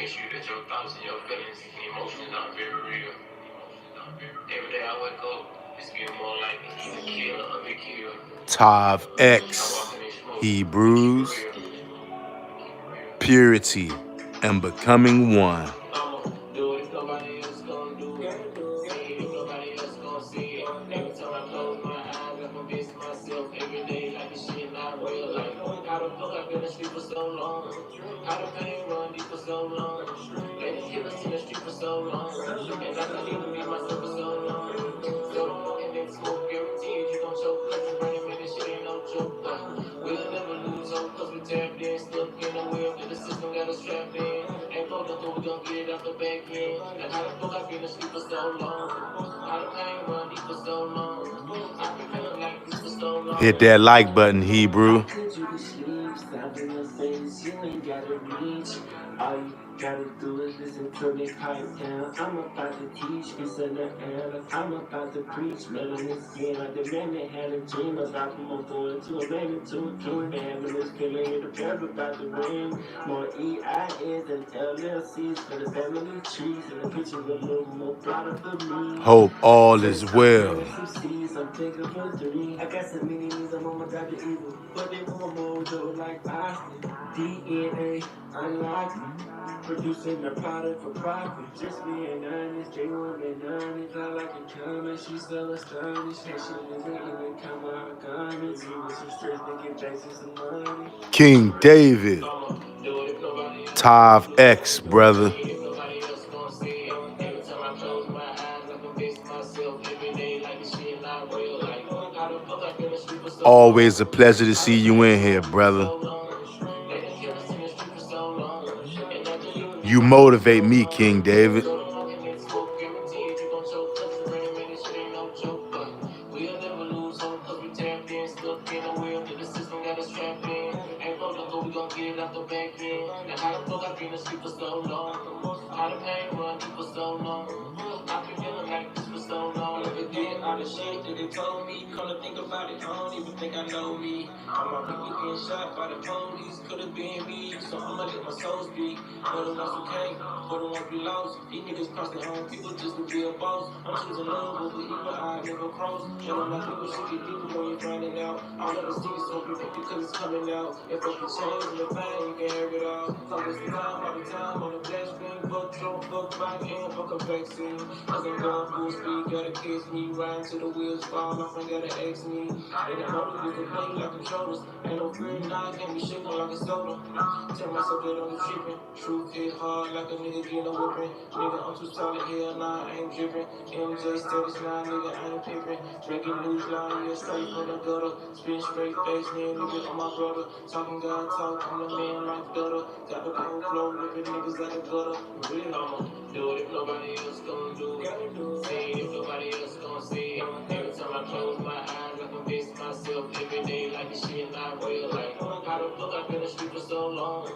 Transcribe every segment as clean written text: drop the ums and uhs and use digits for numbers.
convince you that your thoughts and your feelings and emotions aren't very real. Every day I wake up, it's getting more like he's a killer or be killed. Tav X, Hebrews, purity, and becoming one. I'ma do it if nobody else gonna do it. See it if nobody else gonna see it. Every time I close my eyes, I convince myself every day like this shit not real. Like, how the fuck I've been asleep for so long? How the pain run deep for so long? Letting killers in the street for so long. And I couldn't even be myself for so long. So don't fucking then smoke, guaranteed you gon' choke. Cause the brain man, this shit ain't no joke. We'll never lose hope cause we tapped in. Stuck in the wheel that the system got us strapped in. Ain't fucked up, but we gon' get it out the back end. And how the fuck I been asleep for so long? How the pain run deep for so long? I've been feeling like this for so long. Hit that like button, Hebrew. Could you sleep? Stop in your face, you ain't gotta reach. All you gotta do is listen to me pipe down. I'm about to teach, peace in the air. Like I'm about to preach, melanin skin. Like the man that had a dream about to move forward to a man into a king. Having this feeling in the pairs about to ring. More EINs and LLCs for the family trees. And the pictures a little more brighter for me. Hope all is well. I'm thinking for three. I got some mini needs, I'm on my god to evil. But they want more though, like Austin. DNA, unlocked. Producing a product for profit. Just being honest, J1 and honest. I like a comment, she's so astonished. That shit doesn't even come out of comments. You with some stress to get back to some money. King David, Tav X, brother. Always a pleasure to see you in here, brother. You motivate me, King David. Told me, come to think about it, I don't even think I know me. I'm already getting shot by the police, could have been me, so I'ma let my soul speak. For the ones who came, for the ones we lost, these niggas cross their own people just to be a boss. I'm choosing love over evil, I never cross. Showing my people should get deeper when you're finding out. I'll never see it so perfect because it's coming out. If I can change the pain, you can have it all. Focus the time, all the time on the flash screen. Fuck Trump, fuck Biden, fuck a vaccine. Cause I'm going full speed, gotta kiss me, riding to the wheels fall off and gotta ask me. And the motor we can play like controllers. Ain't no fear now, I can't be shaking like a soda. Tell myself that I'm tripping. Truth hit hard like a nigga getting a whipping. Nigga, I'm too solid, hell nah, I ain't dripping. MJ status now, nigga, I ain't pippin'. Breaking news line, yeah, straight from the gutter. Spin straight face, nigga, I'm my brother. Talking God talk, I'm the man like gutter. Got the cold flow, ripping niggas like a gutter. Real, I'ma do it if nobody else gon' do it. See it if nobody else gon' see it. Every time I close my eyes, I convince myself every day like this shit not real. Like, how the fuck I've been asleep for so long?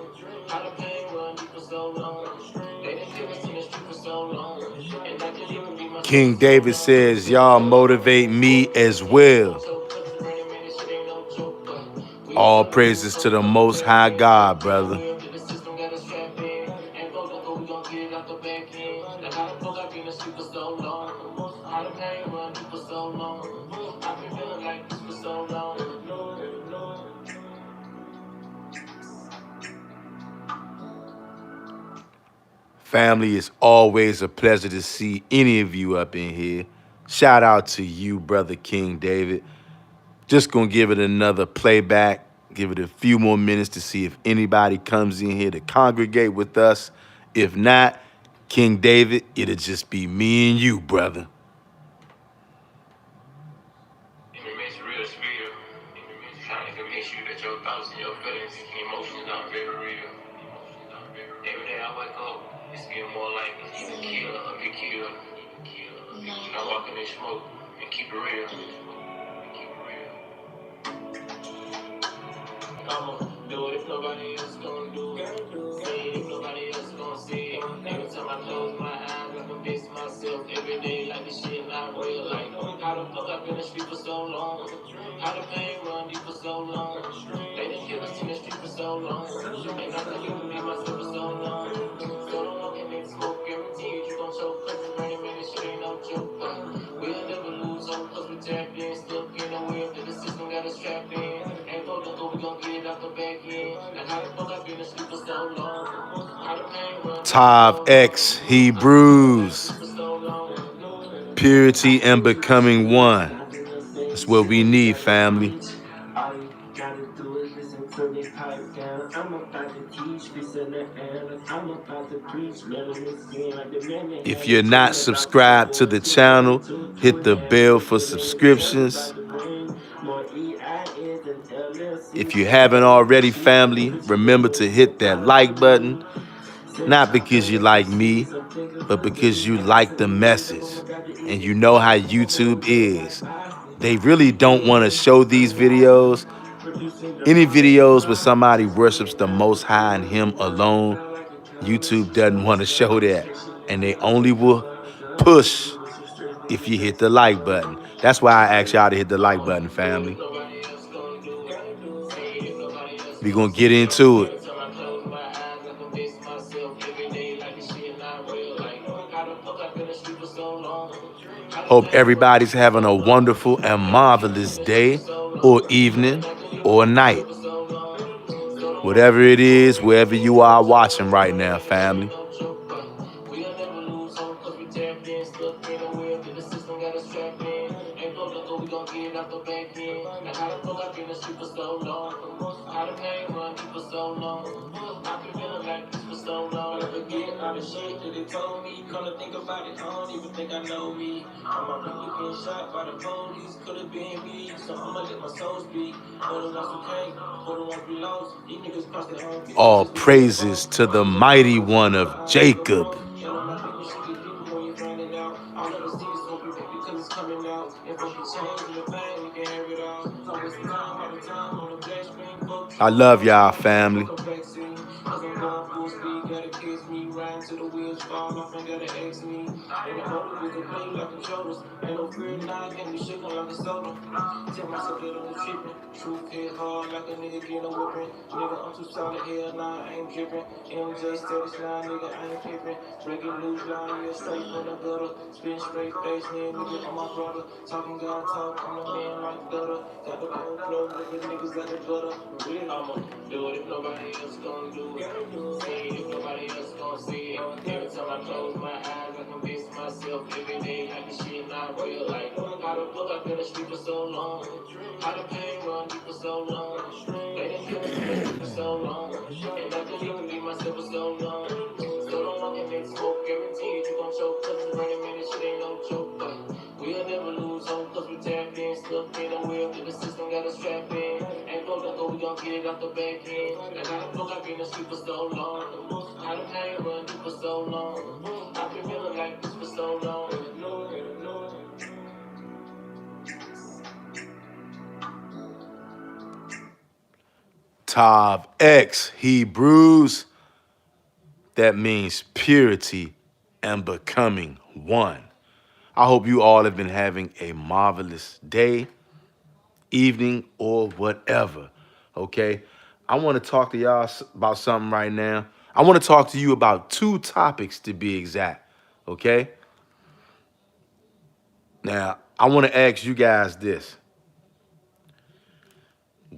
How the pain run deep for so long? They done killed us in the street for so long. And I can even be myself. King David says, y'all motivate me as well. All praises to the Most High God, brother. Family, it's always a pleasure to see any of you up in here. Shout out to you, brother King David. Just gonna give it another playback, give it a few more minutes to see if anybody comes in here to congregate with us. If not, King David, it'll just be me and you, brother. Trying to convince you that your thoughts and your feelings and emotions aren't very real. Every day I wake up, it's getting more like he's a killer or be killed. I walk in this smoke and keep it real. I'ma do it if nobody else gon' do it. See it if nobody else gon' see it. Every time I close my eyes, I convince myself every day like this shit not real. Like, how the fuck I've been asleep for so long? How the pain run deep for so long? They done killed us in the street for so long. And I can even be myself for so long. So Tav X Hebrews. Purity and becoming one. That's what we need, family. All you gotta do is listen to me pipe down. I'm about to teach peace in the air. I'm about to preach. If you're not subscribed to the channel, hit the bell for subscriptions. If you haven't already, family, remember to hit that like button. Not because you like me, but because you like the message. And you know how YouTube is. They really don't want to show these videos. Any videos where somebody worships the Most High and Him alone, YouTube doesn't want to show that. And they only will push if you hit the like button. That's why I asked y'all to hit the like button, family. We're going to get into it. Hope everybody's having a wonderful and marvelous day or evening or night. Whatever it is, wherever you are watching right now, family. The shit that they told me, come to think about it, I don't even think I know me. I'm a people getting shot by the police, could have been me, so I'ma let my soul speak. For the ones who came, for the ones we lost, these niggas crossed their own. All praises to the mighty one of Jacob. I love y'all, family. To the wheels fall off and gotta ask me. And the motor we can play like controllers. Ain't no fear now, get me shaking like a soda. Tell myself that I'm tripping. Truth hit hard like a nigga getting a whipping. Nigga, I'm too solid, hell nah, I ain't dripping. MJ status now, nigga, I ain't pippin'. Breaking loose line, yeah, straight from the gutter. Spin straight face, nigga, I'm my brother. Talking God talk, I'm a man like gutter. Got the cold flow, nigga, niggas got the gutter. Really, I'ma do it if nobody else gon' do it. See it if nobody else gon' see it. Every time I close my eyes, I convince myself every day like this shit not real. Like, how the fuck I've been asleep for so long? How the pain run deep for so long? They didn't kill me for so long. And I couldn't even be myself for so long. So don't walk in and smoke, guaranteed you gon' choke. Cause it's running, man, this shit ain't no joke. But we'll never lose hope, cause we tapped in. Stuck in the wheel, till the system got us trapped in. Ain't go go, we gon' get it out the back end. And how the fuck I've been asleep for so long? How the pain run deep for so long? I've been feeling like this for so long. Tav X Hebrews. That means purity and becoming one. I hope you all have been having a marvelous day, evening, or whatever, okay? I want to talk to y'all about something right now. I want to talk to you about 2 topics to be exact, okay? Now, I want to ask you guys this.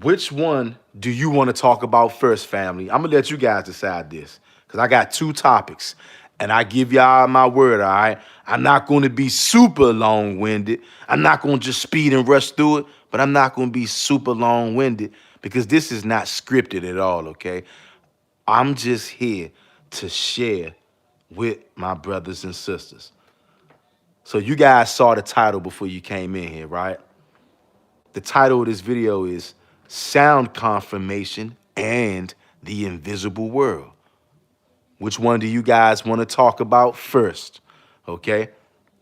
Which one do you want to talk about first, family? I'm going to let you guys decide this because I got 2 topics. And I give y'all my word, all right? I'm not going to be super long-winded. I'm not going to just speed and rush through it, but I'm not going to be super long-winded because this is not scripted at all, okay? I'm just here to share with my brothers and sisters. So you guys saw the title before you came in here, right? The title of this video is Sound Confirmation and the Invisible World. Which one do you guys want to talk about first? Okay,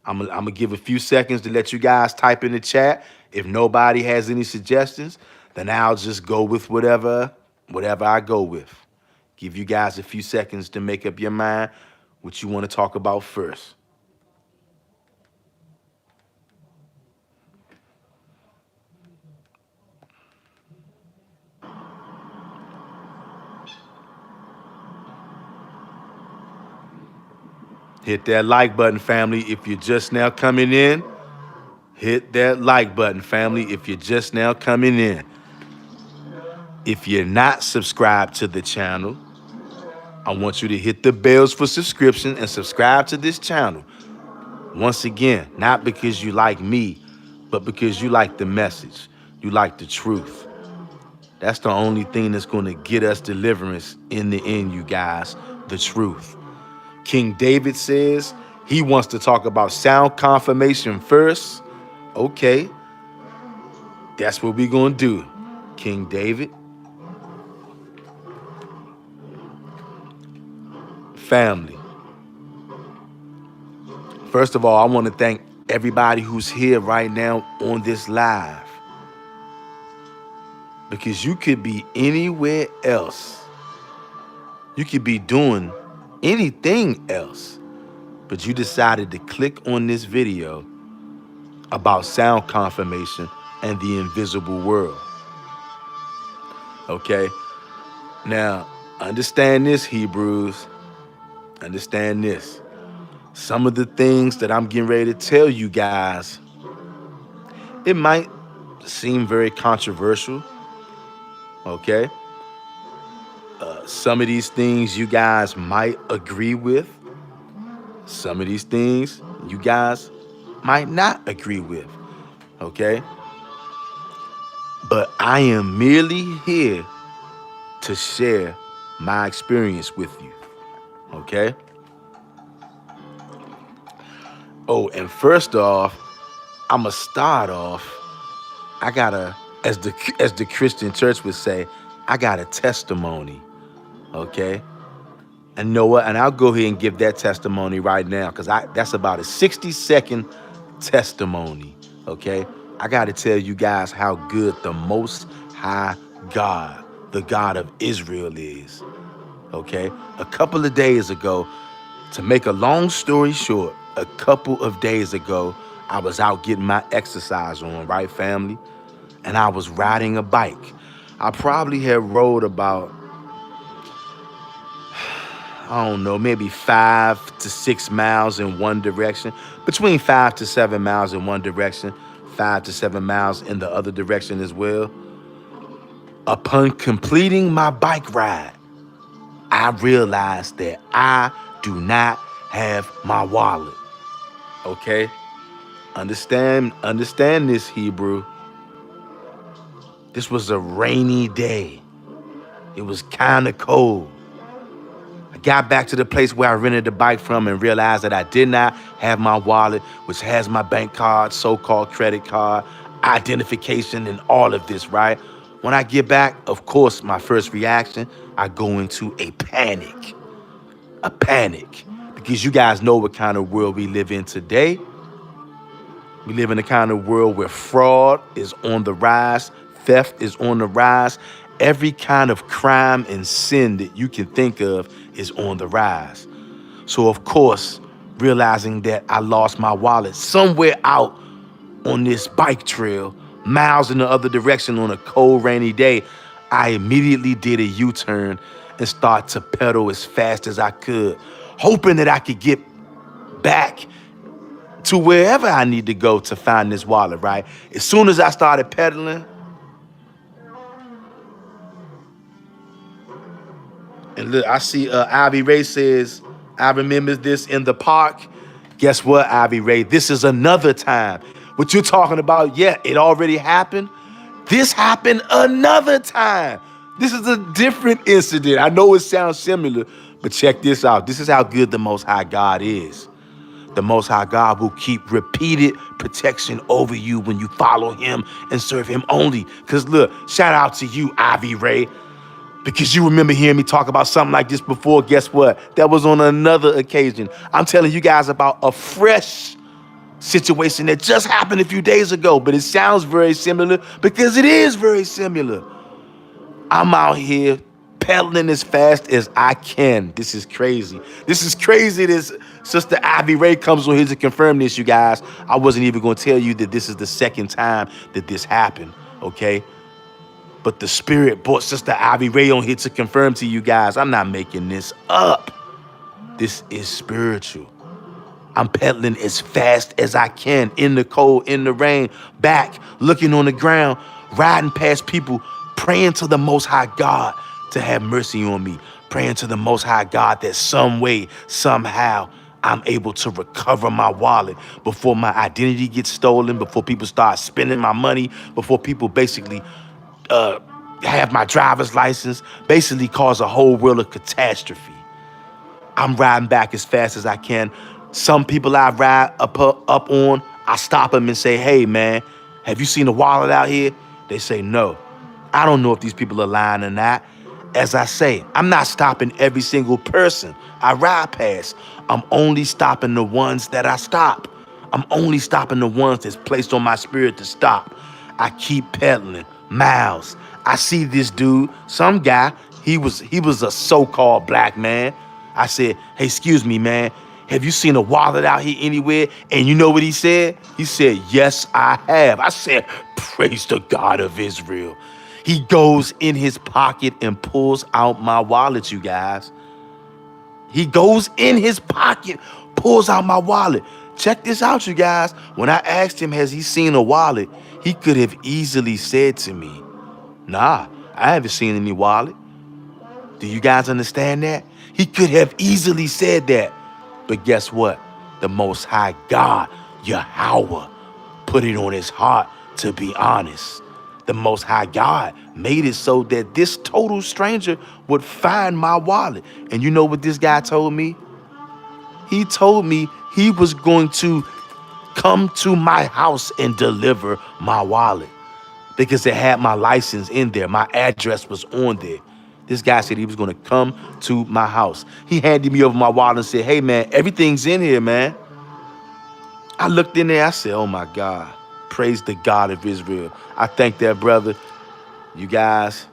I'm gonna give a few seconds to let you guys type in the chat. If nobody has any suggestions, then I'll just go with whatever I go with. Give you guys a few seconds to make up your mind what you want to talk about first. Hit that like button, family, if you're just now coming in. Hit that like button, family, if you're just now coming in. If you're not subscribed to the channel, I want you to hit the bells for subscription and subscribe to this channel. Once again, not because you like me, but because you like the message. You like the truth. That's the only thing that's going to get us deliverance in the end, you guys, the truth. King David says he wants to talk about sound confirmation first. Okay, that's what we're going to do, King David. Family. First of all, I want to thank everybody who's here right now on this live. Because you could be anywhere else. You could be doing anything else. But you decided to click on this video about sound confirmation and the invisible world. Okay? Now, understand this, Hebrews. Understand this. Some of the things that I'm getting ready to tell you guys, it might seem very controversial. Okay? Some of these things you guys might agree with. Some of these things you guys might not agree with. Okay? But I am merely here to share my experience with you. Okay? Oh, and first off, I'ma start off. I gotta, as the Christian church would say, I got a testimony. Okay? And you know what? And I'll go ahead and give that testimony right now, because that's about a 60-second testimony. Okay? I gotta tell you guys how good the Most High God, the God of Israel, is. Okay? A couple of days ago, to make a long story short, a couple of days ago, I was out getting my exercise on, right, family? And I was riding a bike. I probably had rode about, I don't know, maybe 5 to 6 miles in one direction, between 5 to 7 miles in one direction, 5 to 7 miles in the other direction as well. Upon completing my bike ride, I realized that I do not have my wallet. Okay? Understand this, Hebrew. This was a rainy day. It was kind of cold. I got back to the place where I rented the bike from and realized that I did not have my wallet, which has my bank card, so-called credit card, identification, and all of this, right? When I get back, of course, my first reaction, I go into a panic. A panic. Because you guys know what kind of world we live in today. We live in a kind of world where fraud is on the rise, theft is on the rise. Every kind of crime and sin that you can think of is on the rise. So, of course, realizing that I lost my wallet somewhere out on this bike trail, miles in the other direction on a cold, rainy day, I immediately did a U-turn and started to pedal as fast as I could, hoping that I could get back to wherever I need to go to find this wallet, right? As soon as I started pedaling, and look, I see Ivy Ray says, I remember this in the park. Guess what, Ivy Ray? This is another time. What you're talking about, yeah, it already happened. This happened another time. This is a different incident. I know it sounds similar, but check this out. This is how good the Most High God is. The Most High God will keep repeated protection over you when you follow him and serve him only. Because look, shout out to you, Ivy Ray, because you remember hearing me talk about something like this before. Guess what? That was on another occasion. I'm telling you guys about a fresh situation that just happened a few days ago, but it sounds very similar because it is very similar. I'm out here pedaling as fast as I can. This is crazy. This is crazy. This Sister Ivy Ray comes on here to confirm this, you guys. I wasn't even going to tell you that this is the second time that this happened, okay? But the Spirit brought Sister Ivy Ray on here to confirm to you guys. I'm not making this up. This is spiritual. I'm pedaling as fast as I can in the cold, in the rain, back, looking on the ground, riding past people, praying to the Most High God to have mercy on me, praying to the Most High God that some way, somehow, I'm able to recover my wallet before my identity gets stolen, before people start spending my money, before people basically have my driver's license, basically cause a whole world of catastrophe. I'm riding back as fast as I can. Some people I ride up on, I stop them and say, hey, man, have you seen a wallet out here? They say no. I don't know if these people are lying or not. As I say, I'm not stopping every single person I ride past. I'm only stopping the ones that I stop. I'm only stopping the ones that's placed on my spirit to stop. I keep pedaling miles. I see this dude, some guy, he was a so-called black man. I said, hey, excuse me, man, have you seen a wallet out here anywhere? And you know what he said? He said, yes, I have. I said, praise the God of Israel. He goes in his pocket and pulls out my wallet, you guys. He goes in his pocket, pulls out my wallet. Check this out, you guys. When I asked him, has he seen a wallet? He could have easily said to me, nah, I haven't seen any wallet. Do you guys understand that? He could have easily said that. But guess what? The Most High God, Yahweh, put it on his heart to be honest. The Most High God made it so that this total stranger would find my wallet. And you know what this guy told me? He told me he was going to come to my house and deliver my wallet because it had my license in there. My address was on there. This guy said he was going to come to my house. He handed me over my wallet and said, hey, man, everything's in here, man. I looked in there. I said, oh, my God. Praise the God of Israel. I thank that brother. You guys,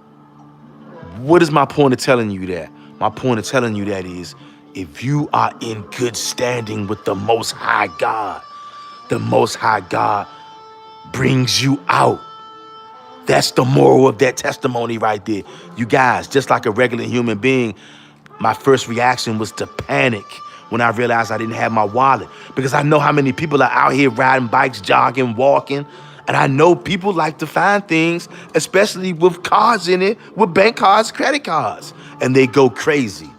what is my point of telling you that? My point of telling you that is if you are in good standing with the Most High God, the Most High God brings you out. That's the moral of that testimony right there. You guys, just like a regular human being, my first reaction was to panic when I realized I didn't have my wallet because I know how many people are out here riding bikes, jogging, walking. And I know people like to find things, especially with cards in it, with bank cards, credit cards, and they go crazy.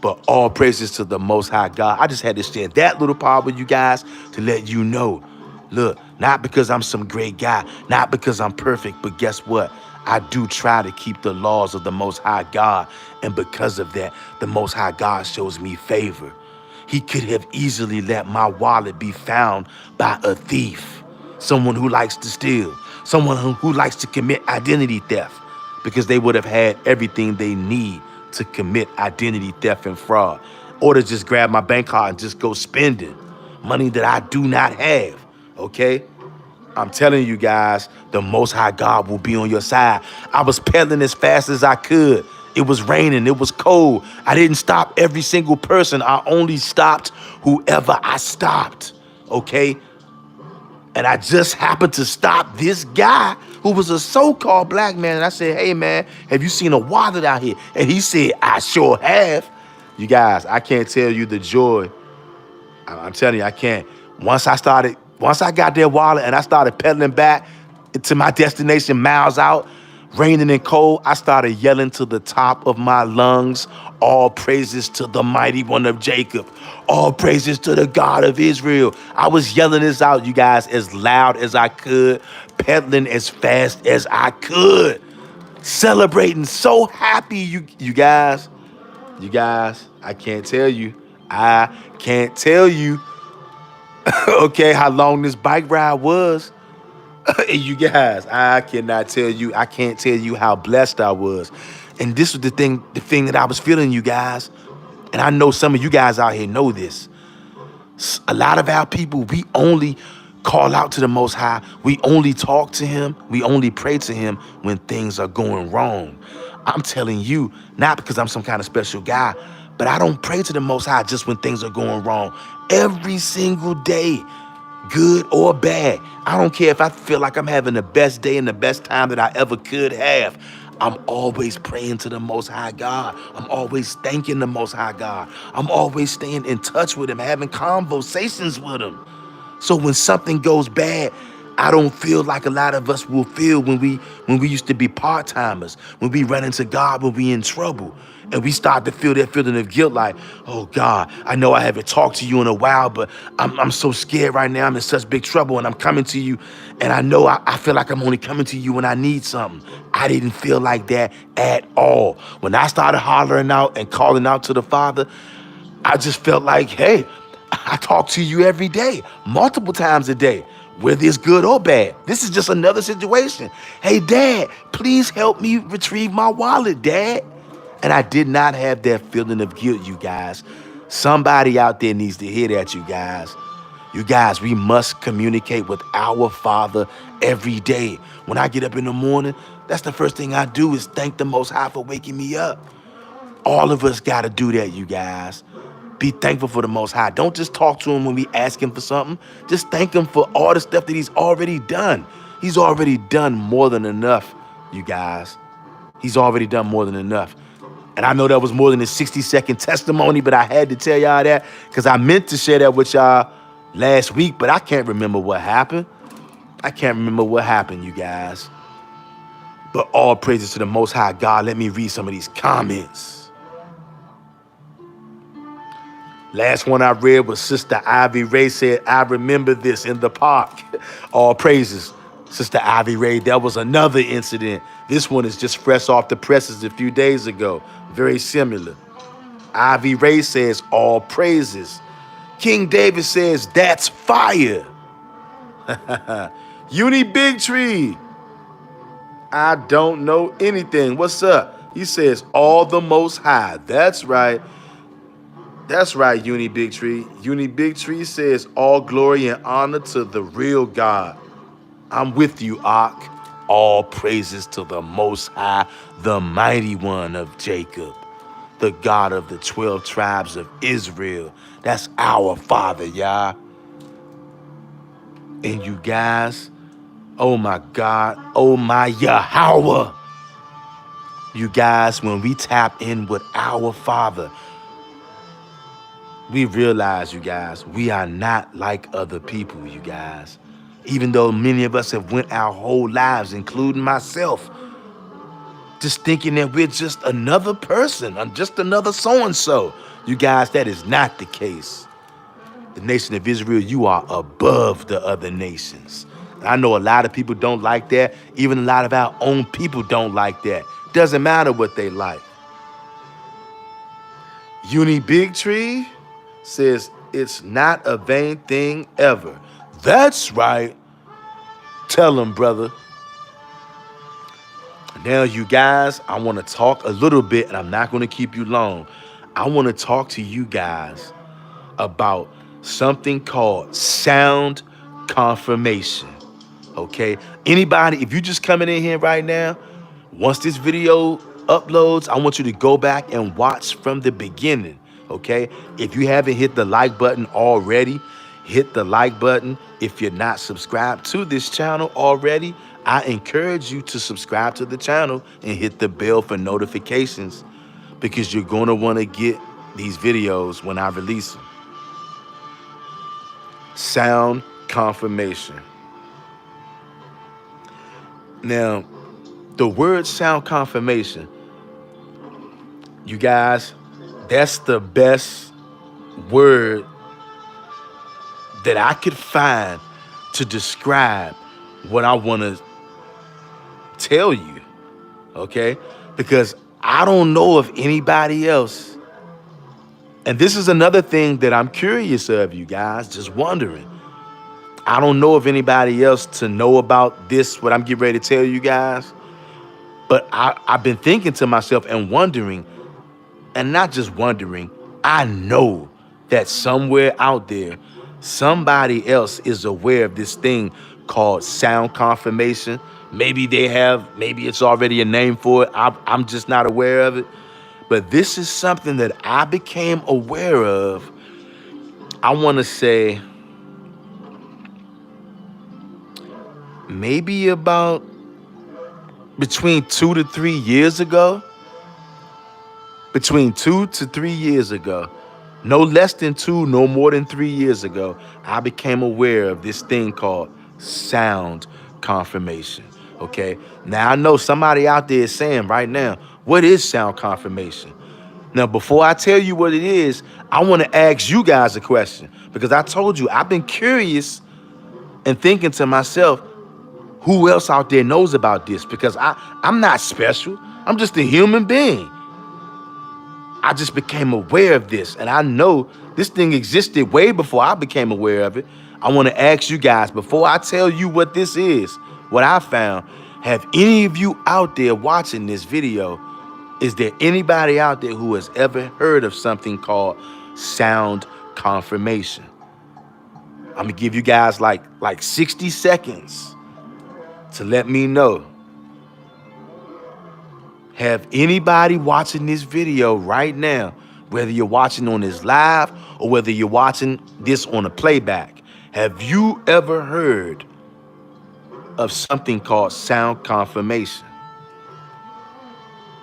But all praises to the Most High God. I just had to share that little part with you guys to let you know. Look, not because I'm some great guy, not because I'm perfect, but guess what? I do try to keep the laws of the Most High God. And because of that, the Most High God shows me favor. He could have easily let my wallet be found by a thief, someone who likes to steal, someone who likes to commit identity theft, because they would have had everything they need to commit identity theft and fraud, or to just grab my bank card and just go spend it. Money that I do not have, okay? I'm telling you guys, the Most High God will be on your side. I was pedaling as fast as I could. It was raining, it was cold. I didn't stop every single person. I only stopped whoever I stopped, okay? And I just happened to stop this guy who was a so-called black man. And I said, hey, man, have you seen a wallet out here? And he said, I sure have. You guys, I can't tell you the joy. I'm telling you, I can't. Once I got that wallet and I started pedaling back to my destination miles out, raining and cold, I started yelling to the top of my lungs, all praises to the mighty one of Jacob. All praises to the God of Israel. I was yelling this out, you guys, as loud as I could, pedaling as fast as I could, celebrating, so happy, you guys. You guys, I can't tell you. I can't tell you, okay, how long this bike ride was. You guys, I cannot tell you. I can't tell you how blessed I was. And this was the thing that I was feeling, you guys. And I know some of you guys out here know this. A lot of our people, we only call out to the Most High. We only talk to him. We only pray to him when things are going wrong. I'm telling you, not because I'm some kind of special guy, but I don't pray to the Most High just when things are going wrong. Every single day, good or bad. I don't care if I feel like I'm having the best day and the best time that I ever could have. I'm always praying to the Most High God. I'm always thanking the Most High God. I'm always staying in touch with him, having conversations with him. So when something goes bad, I don't feel like a lot of us will feel when we used to be part-timers, when we run into God, when we in trouble. And we start to feel that feeling of guilt, like, oh God, I know I haven't talked to you in a while, but I'm so scared right now. I'm in such big trouble and I'm coming to you. And I know I feel like I'm only coming to you when I need something. I didn't feel like that at all. When I started hollering out and calling out to the Father, I just felt like, hey, I talk to you every day, multiple times a day, whether it's good or bad. This is just another situation. Hey, Dad, please help me retrieve my wallet, Dad. And I did not have that feeling of guilt, you guys. Somebody out there needs to hear that, you guys. You guys, we must communicate with our Father every day. When I get up in the morning, that's the first thing I do is thank the Most High for waking me up. All of us got to do that, you guys. Be thankful for the Most High. Don't just talk to him when we ask him for something. Just thank him for all the stuff that he's already done. He's already done more than enough, you guys. He's already done more than enough. And I know that was more than a 60-second testimony, but I had to tell y'all that because I meant to share that with y'all last week, but I can't remember what happened. I can't remember what happened, you guys. But all praises to the Most High God. Let me read some of these comments. Last one I read was Sister Ivy Ray said, I remember this in the park. All praises, Sister Ivy Ray. That was another incident. This one is just fresh off the presses a few days ago. Very similar. Ivy Ray says, all praises. King David says, that's fire. Uni Big Tree. I don't know anything. What's up? He says, all the Most High. That's right. That's right, Uni Big Tree. Uni Big Tree says, all glory and honor to the real God. I'm with you, Ak. All praises to the Most High, the mighty one of Jacob, the God of the 12 tribes of Israel. That's our Father, y'all. And you guys, oh my God, oh my Yahweh. You guys, when we tap in with our Father, we realize, you guys, we are not like other people, you guys. Even though many of us have went our whole lives, including myself, just thinking that we're just another person, just another so-and-so. You guys, that is not the case. The nation of Israel, you are above the other nations. I know a lot of people don't like that. Even a lot of our own people don't like that. Doesn't matter what they like. Uni Big Tree says, it's not a vain thing ever. That's right. Tell him, brother. Now, you guys, I want to talk a little bit, and I'm not going to keep you long. I want to talk to you guys about something called sound confirmation. Okay? Anybody, if you're just coming in here right now, once this video uploads, I want you to go back and watch from the beginning. Okay? If you haven't hit the like button already, hit the like button. If you're not subscribed to this channel already, I encourage you to subscribe to the channel and hit the bell for notifications because you're going to want to get these videos when I release them. Sound confirmation. Now, the word sound confirmation, you guys, that's the best word that I could find to describe what I want to tell you, okay? Because I don't know of anybody else. And this is another thing that I'm curious of, you guys, just wondering. I don't know of anybody else to know about this, what I'm getting ready to tell you guys. But I've been thinking to myself and wondering, and not just wondering, I know that somewhere out there, somebody else is aware of this thing called sound confirmation. Maybe it's already a name for it. I'm just not aware of it. But this is something that I became aware of, I want to say, maybe about between 2 to 3 years ago. Between 2 to 3 years ago. No less than 2, no more than 3 years ago, I became aware of this thing called sound confirmation. Okay. Now I know somebody out there is saying right now, what is sound confirmation? Now, before I tell you what it is, I want to ask you guys a question because I told you I've been curious and thinking to myself, who else out there knows about this? Because I'm not special. I'm just a human being. I just became aware of this, and I know this thing existed way before I became aware of it. I want to ask you guys, before I tell you what this is, what I found, have any of you out there watching this video, is there anybody out there who has ever heard of something called sound confirmation? I'm gonna give you guys like 60 seconds to let me know. Have anybody watching this video right now, whether you're watching on this live or whether you're watching this on a playback, have you ever heard of something called sound confirmation?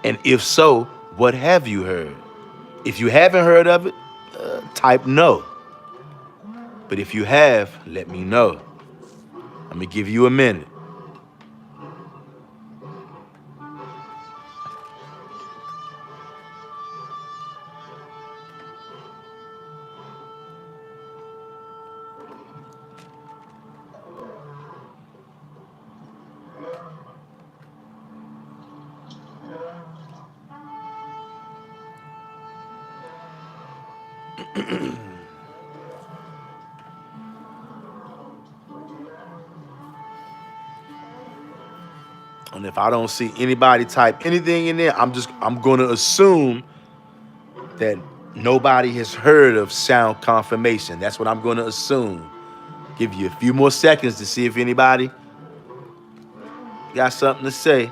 And if so, what have you heard? If you haven't heard of it, type no. But if you have, let me know. Let me give you a minute. And if I don't see anybody type anything in there, I'm gonna assume that nobody has heard of sound confirmation. That's what I'm gonna assume. Give you a few more seconds to see if anybody got something to say.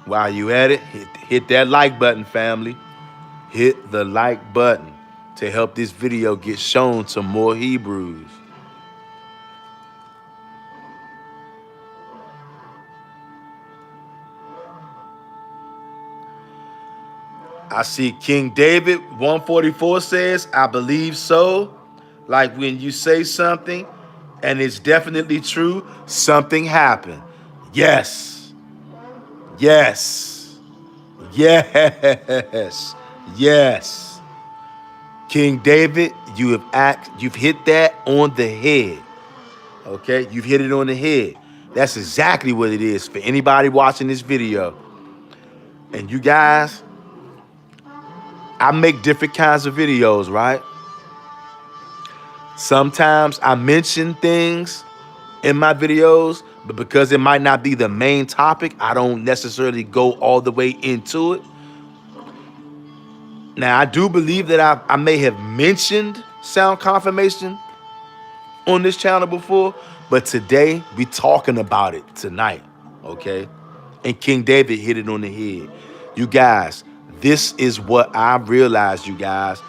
While you at it, hit that like button, family. Hit the like button to help this video get shown to more Hebrews. I see King David 144 says, I believe so. Like when you say something and it's definitely true, something happened. Yes. Yes. Yes. Yes. King David, you've hit that on the head. Okay? You've hit it on the head. That's exactly what it is for anybody watching this video. And you guys, I make different kinds of videos, right? Sometimes I mention things in my videos, but because it might not be the main topic, I don't necessarily go all the way into it. Now, I do believe that I may have mentioned sound confirmation on this channel before, but today we talking about it tonight, okay? And King David hit it on the head. You guys, this is what I realized, you guys.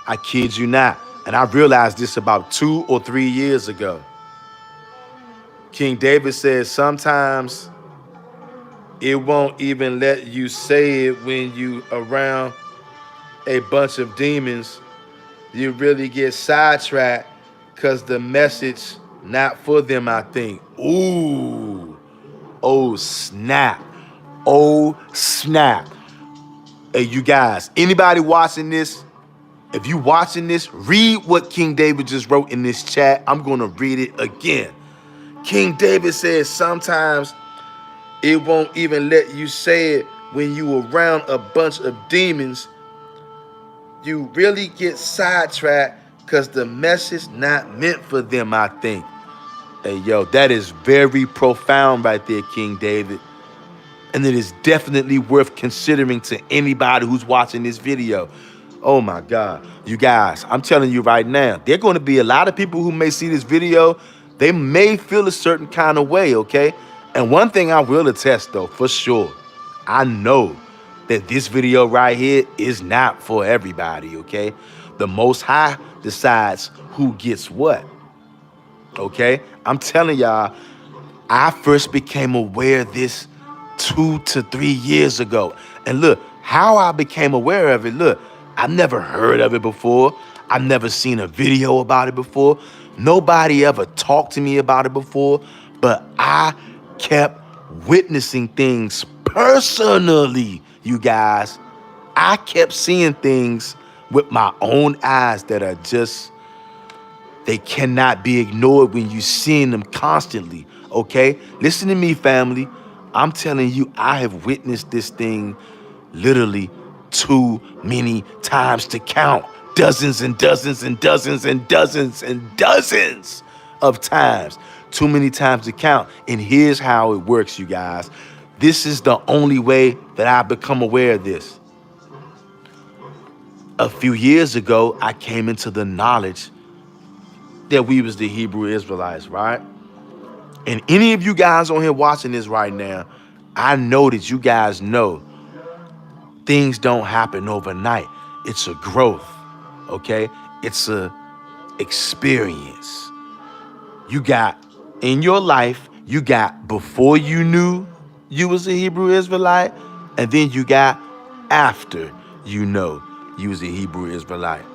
I kid you not. And I realized this about 2 or 3 years ago. King David says sometimes it won't even let you say it when you around a bunch of demons. You really get sidetracked because the message not for them, I think. Ooh. Oh, snap. Oh, snap. Hey, you guys, anybody watching this, if you watching this, read what King David just wrote in this chat. I'm going to read it again. King David says sometimes it won't even let you say it when you around a bunch of demons. You really get sidetracked because the message not meant for them, I think. Hey, yo, that is very profound right there, King David. And it is definitely worth considering to anybody who's watching this video. Oh my God. You guys, I'm telling you right now, there are going to be a lot of people who may see this video. They may feel a certain kind of way, okay? And one thing I will attest though, for sure, I know that this video right here is not for everybody, okay? The Most High decides who gets what, okay? I'm telling y'all, I first became aware of this 2 to 3 years ago. And look, how I became aware of it, look, I've never heard of it before. I've never seen a video about it before. Nobody ever talked to me about it before, but I kept witnessing things personally, you guys. I kept seeing things with my own eyes that are just, they cannot be ignored when you're seeing them constantly, okay? Listen to me, family. I'm telling you, I have witnessed this thing literally too many times to count. Dozens and dozens and dozens and dozens and dozens of times. Too many times to count. And here's how it works, you guys. This is the only way that I've become aware of this. A few years ago, I came into the knowledge that we was the Hebrew Israelites, right? And any of you guys on here watching this right now, I know that you guys know things don't happen overnight. It's a growth, okay? It's a experience. You got in your life, you got before you knew you was a Hebrew Israelite, and then you got after you know you was a Hebrew Israelite.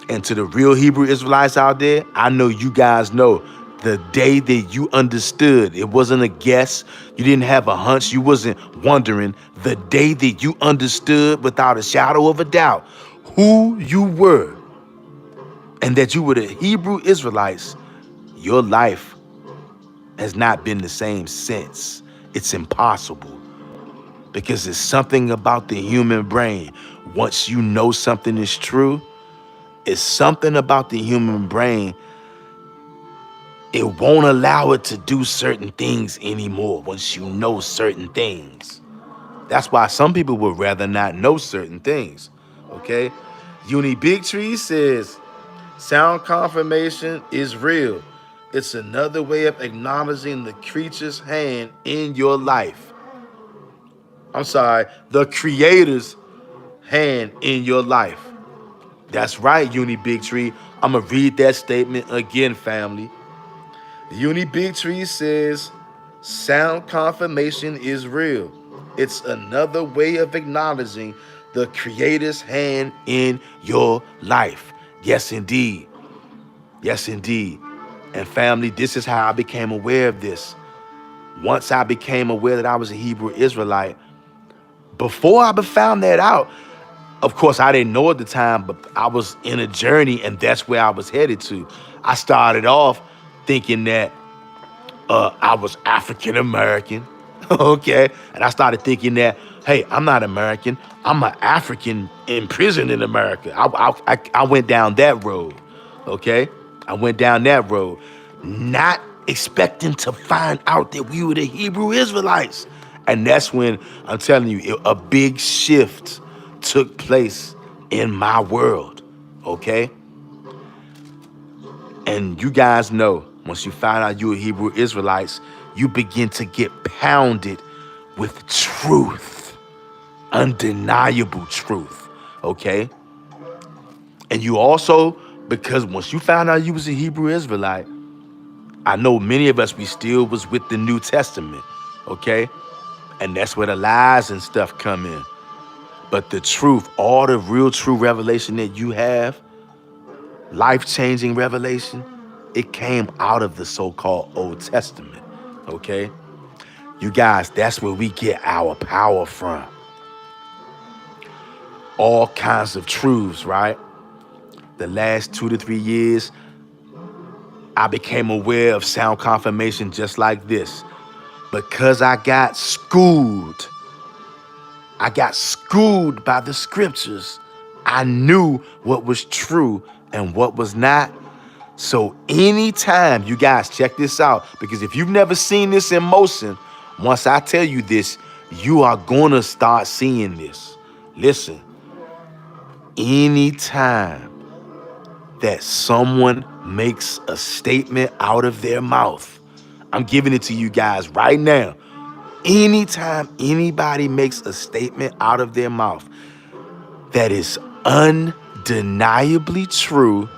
And to the real Hebrew Israelites out there, I know you guys know the day that you understood, it wasn't a guess, you didn't have a hunch, you wasn't wondering, the day that you understood without a shadow of a doubt who you were and that you were the Hebrew Israelites, your life has not been the same since. It's impossible because it's something about the human brain. Once you know something is true, it's something about the human brain. It won't allow it to do certain things anymore once you know certain things. That's why some people would rather not know certain things, okay? Uni Big Tree says, sound confirmation is real. It's another way of acknowledging the creature's hand in your life. I'm sorry, the creator's hand in your life. That's right, Uni Big Tree. I'm going to read that statement again, family. Uni Big Tree says, sound confirmation is real. It's another way of acknowledging the Creator's hand in your life. Yes, indeed. Yes, indeed. And family, this is how I became aware of this. Once I became aware that I was a Hebrew Israelite, before I found that out, of course, I didn't know at the time, but I was in a journey and that's where I was headed to. I started off thinking that I was African American, okay? And I started thinking that, hey, I'm not American. I'm an African imprisoned in America. I went down that road, okay? I went down that road, not expecting to find out that we were the Hebrew Israelites. And that's when, I'm telling you, a big shift took place in my world, okay? And you guys know, once you find out you're Hebrew Israelites, you begin to get pounded with truth, undeniable truth, okay? And you also, because once you found out you was a Hebrew Israelite, I know many of us, we still was with the New Testament, okay? And that's where the lies and stuff come in. But the truth, all the real true revelation that you have, life-changing revelation, it came out of the so-called Old Testament, okay? You guys, that's where we get our power from. All kinds of truths, right? The last 2 to 3 years, I became aware of sound confirmation just like this. Because I got schooled by the scriptures. I knew what was true and what was not. So anytime, you guys check this out, because if you've never seen this in motion, once I tell you this, you are going to start seeing this. Listen, anytime that someone makes a statement out of their mouth, I'm giving it to you guys right now. Anytime anybody makes a statement out of their mouth that is undeniably true,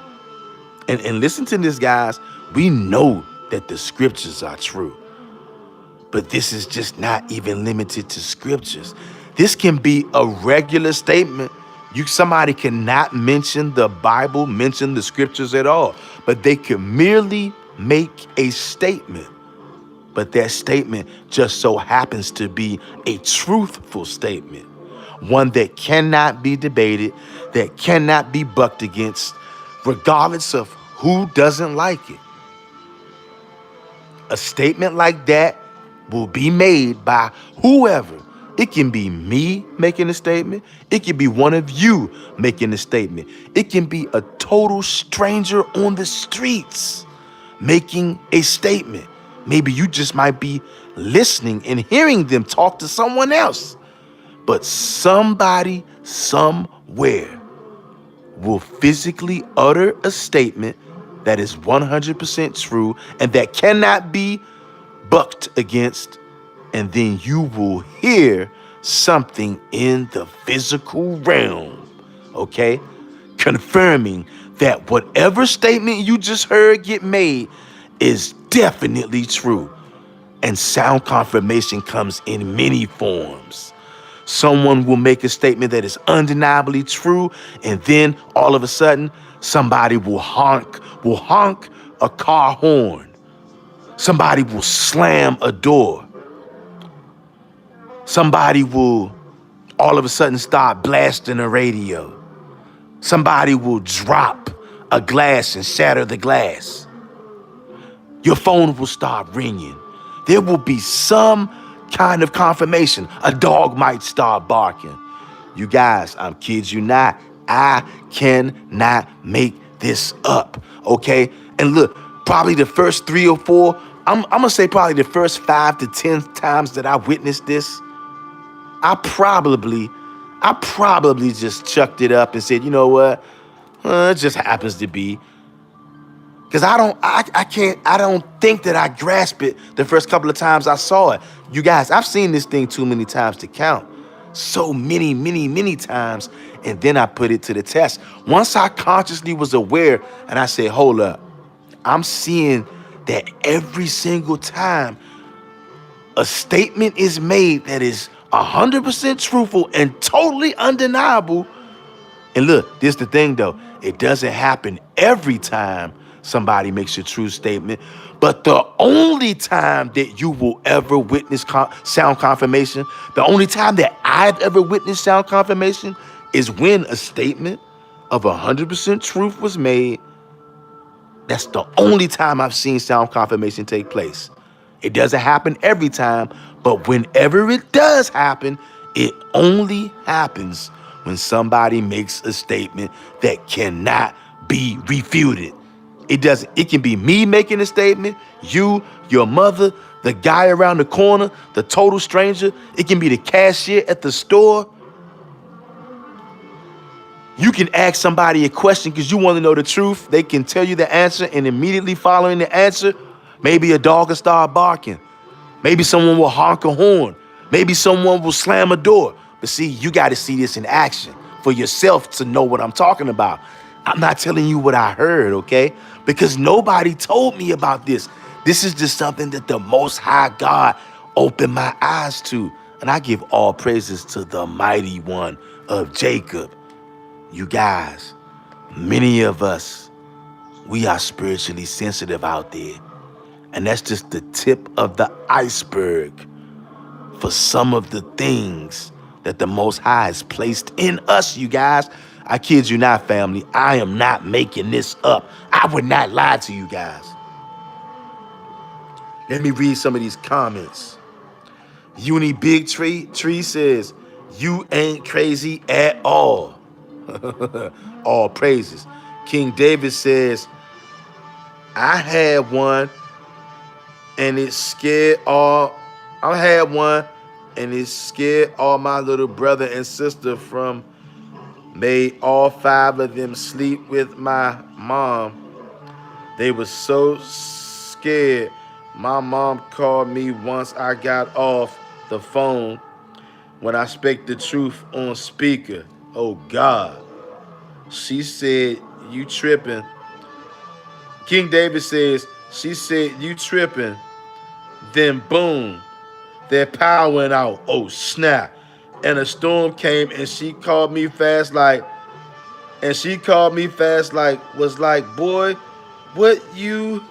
and listen to this, guys, we know that the scriptures are true, but this is just not even limited to scriptures. This can be a regular statement Somebody cannot mention the Bible, mention the scriptures at all, but they can merely make a statement. But that statement just so happens to be a truthful statement, one that cannot be debated, that cannot be bucked against, regardless of who doesn't like it. A statement like that will be made by whoever. It can be me making a statement. It can be one of you making a statement. It can be a total stranger on the streets making a statement. Maybe you just might be listening and hearing them talk to someone else. But somebody somewhere will physically utter a statement that is 100% true and that cannot be bucked against. And then you will hear something in the physical realm, okay? Confirming that whatever statement you just heard get made is definitely true. And sound confirmation comes in many forms. Someone will make a statement that is undeniably true, and then all of a sudden, somebody will honk a car horn. Somebody will slam a door. Somebody will all of a sudden start blasting a radio. Somebody will drop a glass and shatter the glass. Your phone will start ringing. There will be some kind of confirmation. A dog might start barking. You guys, I'm kid you not. I cannot make this up, okay? And look, probably the first 3 or 4, I'm gonna say probably the first 5 to 10 times that I witnessed this, I probably just chucked it up and said, you know what? It just happens to be. Because I don't think that I grasped it the first couple of times I saw it. You guys, I've seen this thing too many times to count. So many times. And then I put it to the test. Once I consciously was aware and I said, hold up, I'm seeing that every single time a statement is made that is 100% truthful and totally undeniable. And look, this is the thing though. It doesn't happen every time somebody makes a true statement, but the only time that you will ever witness sound confirmation, the only time that I've ever witnessed sound confirmation is when a statement of 100% truth was made. That's the only time I've seen sound confirmation take place. It doesn't happen every time, but whenever it does happen, it only happens when somebody makes a statement that cannot be refuted. It can be me making a statement, you, your mother, the guy around the corner, the total stranger. It can be the cashier at the store. You can ask somebody a question because you want to know the truth. They can tell you the answer, and immediately following the answer, maybe a dog will start barking. Maybe someone will honk a horn. Maybe someone will slam a door. But see, you got to see this in action for yourself to know what I'm talking about. I'm not telling you what I heard, okay? Because nobody told me about this. This is just something that the Most High God opened my eyes to. And I give all praises to the mighty one of Jacob. You guys, many of us, we are spiritually sensitive out there. And that's just the tip of the iceberg for some of the things that the Most High has placed in us, you guys. I kid you not, family. I am not making this up. I would not lie to you guys. Let me read some of these comments. Uni Big Tree says, you ain't crazy at all. All praises. King David says, I had one and it scared all my little brother and sister from made all 5 of them sleep with my mom. They were so scared. My mom called me once I got off the phone when I spoke the truth on speaker. Oh God. She said, you tripping. King David says, she said, you tripping. Then boom, their power went out. Oh snap. and a storm came, and she called me fast like, was like, what you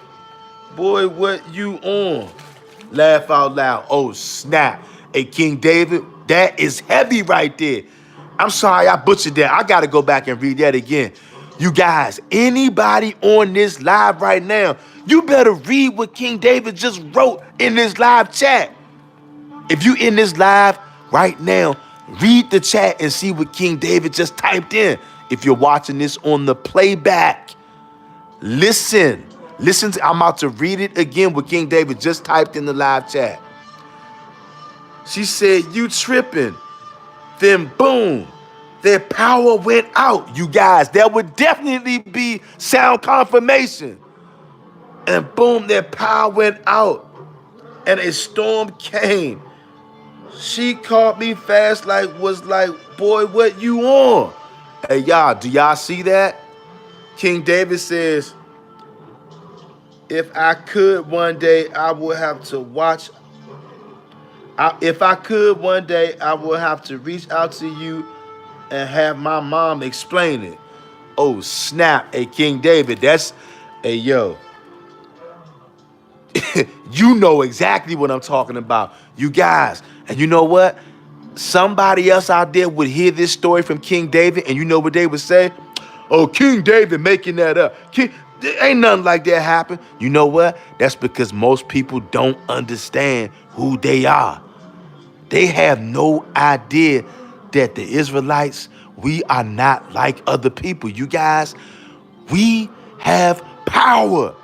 on? Laugh out loud. Oh, snap. Hey, King David, that is heavy right there. I'm sorry I butchered that. I got to go back and read that again. You guys, anybody on this live right now, you better read what King David just wrote in this live chat. If you in this live right now, read the chat and see what King David just typed in. If you're watching this on the playback, listen. I'm about to read it again what King David just typed in the live chat. She said, you tripping. Then boom, their power went out. You guys, there would definitely be sound confirmation. And boom, their power went out. And a storm came. She caught me fast was like, boy, what you on? Hey, y'all, do y'all see that? King David says, if I could one day, I would have to watch. If I could one day, I would have to reach out to you and have my mom explain it. Oh, snap. Hey, King David, hey, yo. You know exactly what I'm talking about. You guys, and you know what? Somebody else out there would hear this story from King David, and you know what they would say? Oh, King David making that up. Ain't nothing like that happen. You know what? That's because most people don't understand who they are. They have no idea that the Israelites, we are not like other people. You guys, we have power.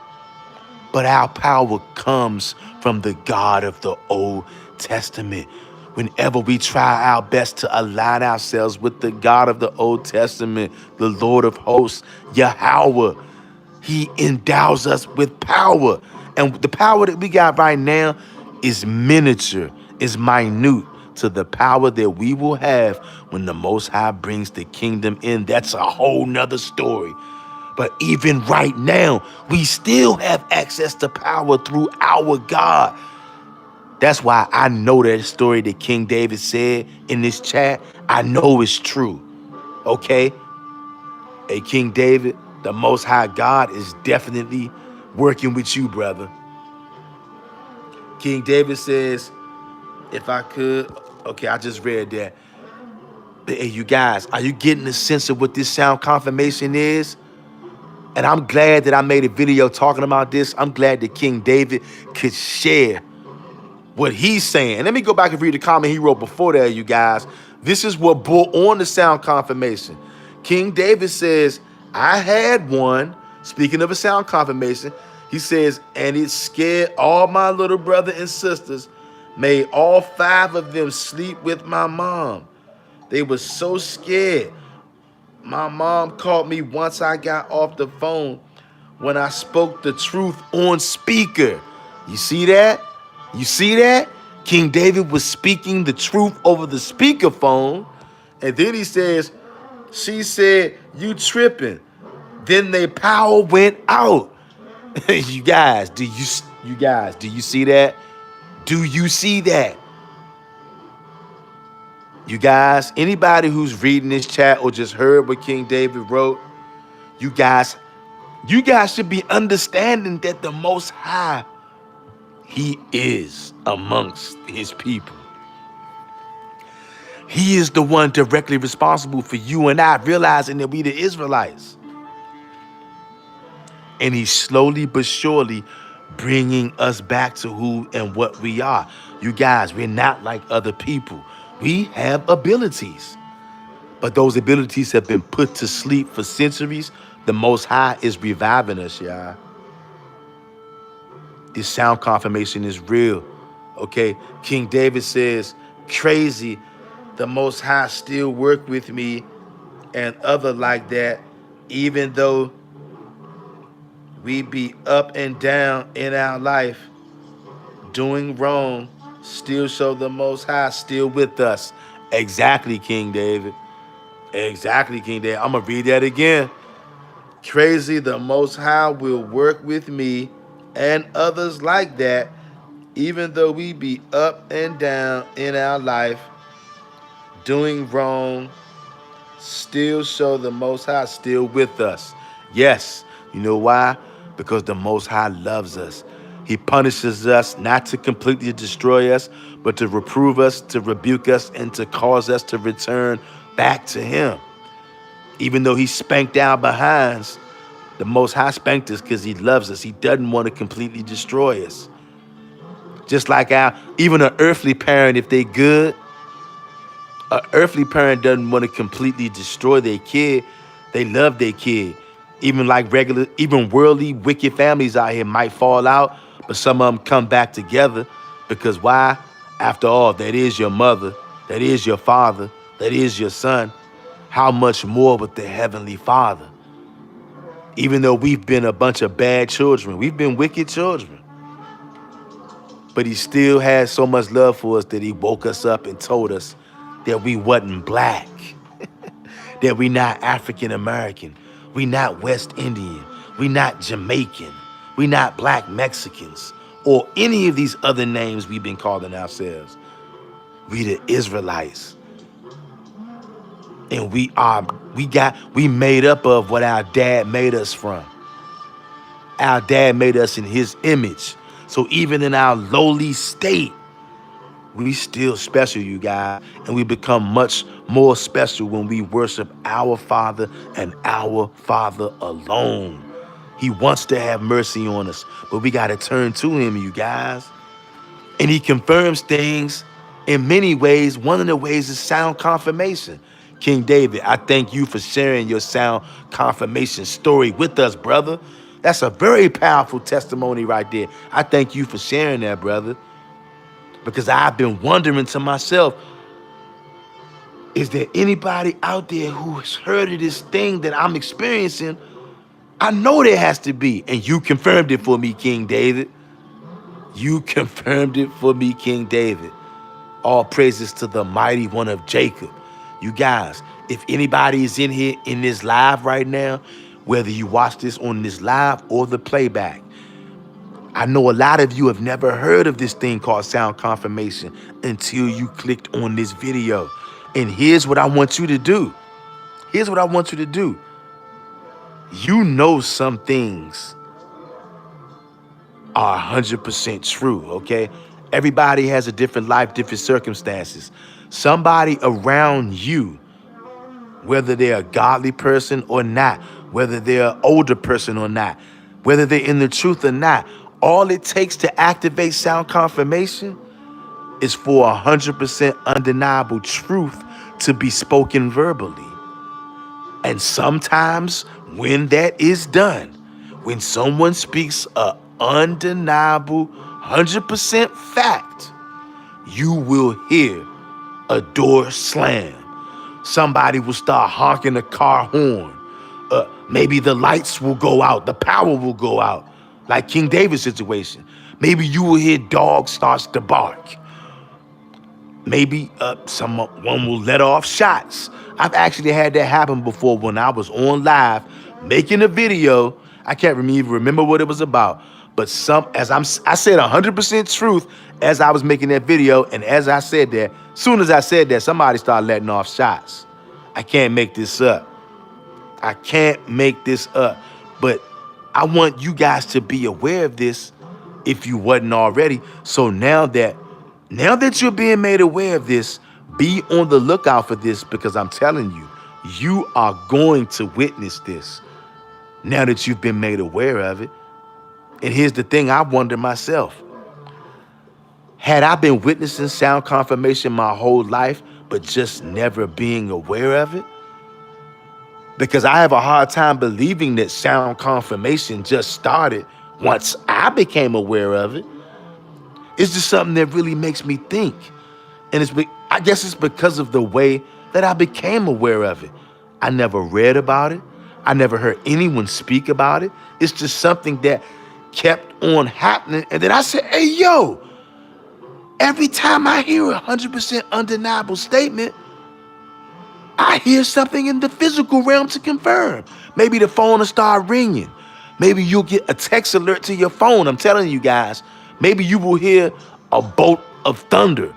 But our power comes from the God of the Old Testament. Whenever we try our best to align ourselves with the God of the Old Testament, the Lord of hosts, Yahweh, he endows us with power. And the power that we got right now is miniature, is minute to the power that we will have when the Most High brings the kingdom in. That's a whole nother story. But even right now, we still have access to power through our God. That's why I know that story that King David said in this chat, I know it's true. Okay? Hey, King David, the Most High God is definitely working with you, brother. King David says, if I could, okay, I just read that. But hey, you guys, are you getting a sense of what this sound confirmation is? And I'm glad that I made a video talking about this. I'm glad that King David could share what he's saying. And let me go back and read the comment he wrote before that, you guys. This is what brought on the sound confirmation. King David says, I had one, speaking of a sound confirmation, he says, and it scared all my little brother and sisters, made all 5 of them sleep with my mom. They were so scared. My mom called me once I got off the phone when I spoke the truth on speaker. You see that? You see that? King David was speaking the truth over the speakerphone. And then he says, she said, you tripping. Then their power went out. You guys, do you see that? Do you see that? You guys, anybody who's reading this chat or just heard what King David wrote, you guys should be understanding that the Most High, he is amongst his people. He is the one directly responsible for you and I realizing that we the Israelites. And he's slowly but surely bringing us back to who and what we are. You guys, we're not like other people. We have abilities, but those abilities have been put to sleep for centuries. The Most High is reviving us, y'all. This sound confirmation is real, okay? King David says, crazy, the Most High still work with me and other like that, even though we be up and down in our life, doing wrong, still show the Most High still with us. Exactly, King David. Exactly, King David. I'm going to read that again. Crazy, the Most High will work with me and others like that, even though we be up and down in our life, doing wrong, still show the Most High still with us. Yes. You know why? Because the Most High loves us. He punishes us not to completely destroy us, but to reprove us, to rebuke us, and to cause us to return back to him. Even though he spanked our behinds, the Most High spanked us because he loves us. He doesn't want to completely destroy us. Just like even an earthly parent, if they good, an earthly parent doesn't want to completely destroy their kid. They love their kid. Even worldly, wicked families out here might fall out, but some of them come back together because why? After all, that is your mother, that is your father, that is your son. How much more with the Heavenly Father? Even though we've been a bunch of bad children, we've been wicked children, but he still has so much love for us that he woke us up and told us that we wasn't black, that we not African American, we not West Indian, we not Jamaican, we not black Mexicans, or any of these other names we've been calling ourselves. We the Israelites. And we made up of what our dad made us from. Our dad made us in his image. So even in our lowly state, we still special, you guys. And we become much more special when we worship our Father and our Father alone. He wants to have mercy on us, but we got to turn to him, you guys. And he confirms things in many ways. One of the ways is sound confirmation. King David, I thank you for sharing your sound confirmation story with us, brother. That's a very powerful testimony right there. I thank you for sharing that, brother. Because I've been wondering to myself, is there anybody out there who's heard of this thing that I'm experiencing? I know there has to be. And you confirmed it for me, King David. You confirmed it for me, King David. All praises to the mighty one of Jacob. You guys, if anybody is in here in this live right now, whether you watch this on this live or the playback, I know a lot of you have never heard of this thing called sound confirmation until you clicked on this video. And here's what I want you to do. Here's what I want you to do. You know some things are 100% true, okay? Everybody has a different life, different circumstances. Somebody around you, whether they're a godly person or not, whether they're an older person or not, whether they're in the truth or not, all it takes to activate sound confirmation is for 100% undeniable truth to be spoken verbally. And sometimes when that is done, when someone speaks an undeniable 100% fact, you will hear a door slam. Somebody will start honking a car horn. Maybe the lights will go out, the power will go out, like King David's situation. Maybe you will hear dogs starts to bark. Maybe someone will let off shots. I've actually had that happen before when I was on live making a video. I can't even remember what it was about, but I said 100% truth as I was making that video, and as I said that, soon as I said that, somebody started letting off shots. I can't make this up. I can't make this up. But I want you guys to be aware of this if you wasn't already. So now that you're being made aware of this, be on the lookout for this, because I'm telling you, you are going to witness this now that you've been made aware of it. And here's the thing, I wonder myself, had I been witnessing sound confirmation my whole life, but just never being aware of it? Because I have a hard time believing that sound confirmation just started once I became aware of it. It's just something that really makes me think. And I guess it's because of the way that I became aware of it. I never read about it. I never heard anyone speak about it. It's just something that kept on happening. And then I said, hey, yo, every time I hear a 100% undeniable statement, I hear something in the physical realm to confirm. Maybe the phone will start ringing. Maybe you'll get a text alert to your phone. I'm telling you guys, maybe you will hear a bolt of thunder.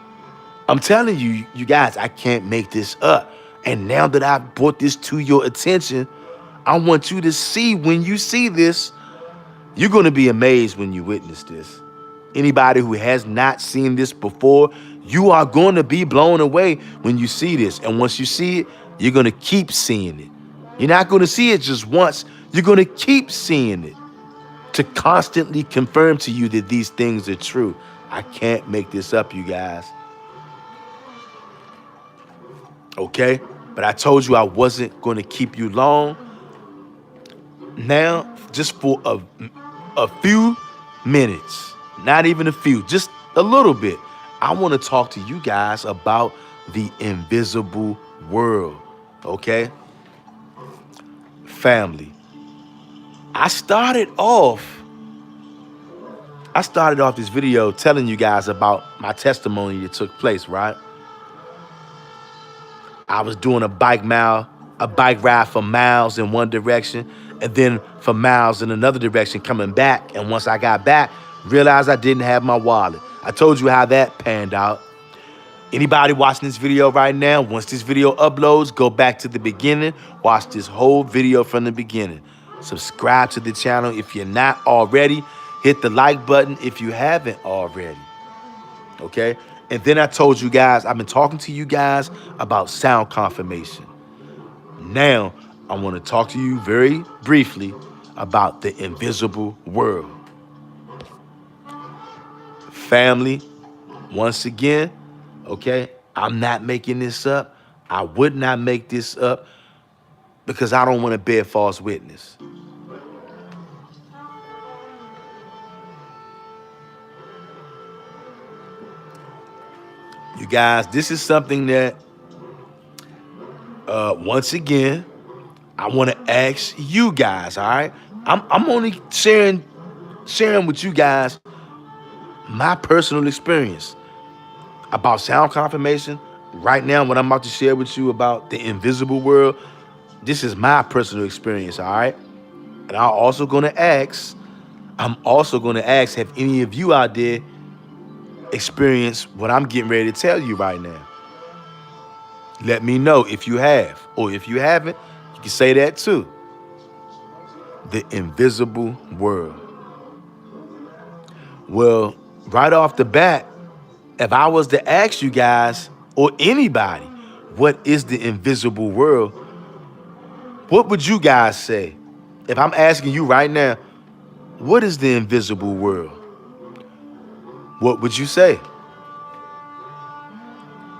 I'm telling you, you guys, I can't make this up. And now that I've brought this to your attention, I want you to see when you see this, you're going to be amazed when you witness this. Anybody who has not seen this before, you are going to be blown away when you see this. And once you see it, you're going to keep seeing it. You're not going to see it just once. You're going to keep seeing it to constantly confirm to you that these things are true. I can't make this up, you guys. Okay? But I told you I wasn't going to keep you long. Now, just for a few minutes, not even a few, just a little bit, I want to talk to you guys about the invisible world. Okay? Family. I started off this video telling you guys about my testimony that took place, right? I was doing a bike ride for miles in one direction, and then for miles in another direction coming back. And once I got back, realized I didn't have my wallet. I told you how that panned out. Anybody watching this video right now, once this video uploads, go back to the beginning, watch this whole video from the beginning. Subscribe to the channel if you're not already. Hit the like button if you haven't already. Okay? And then I told you guys, I've been talking to you guys about sound confirmation. Now, I want to talk to you very briefly about the invisible world. Family, once again, okay, I'm not making this up. I would not make this up because I don't want to bear false witness. You guys, this is something that, once again, I want to ask you guys, all right? I'm only sharing with you guys my personal experience about sound confirmation. Right now, what I'm about to share with you about the invisible world, this is my personal experience, all right? And I'm also going to ask, have any of you out there experienced what I'm getting ready to tell you right now? Let me know if you have, or if you haven't, you can say that too. The invisible world. Well, right off the bat, if I was to ask you guys, or anybody, what is the invisible world, what would you guys say? If I'm asking you right now, what is the invisible world? What would you say?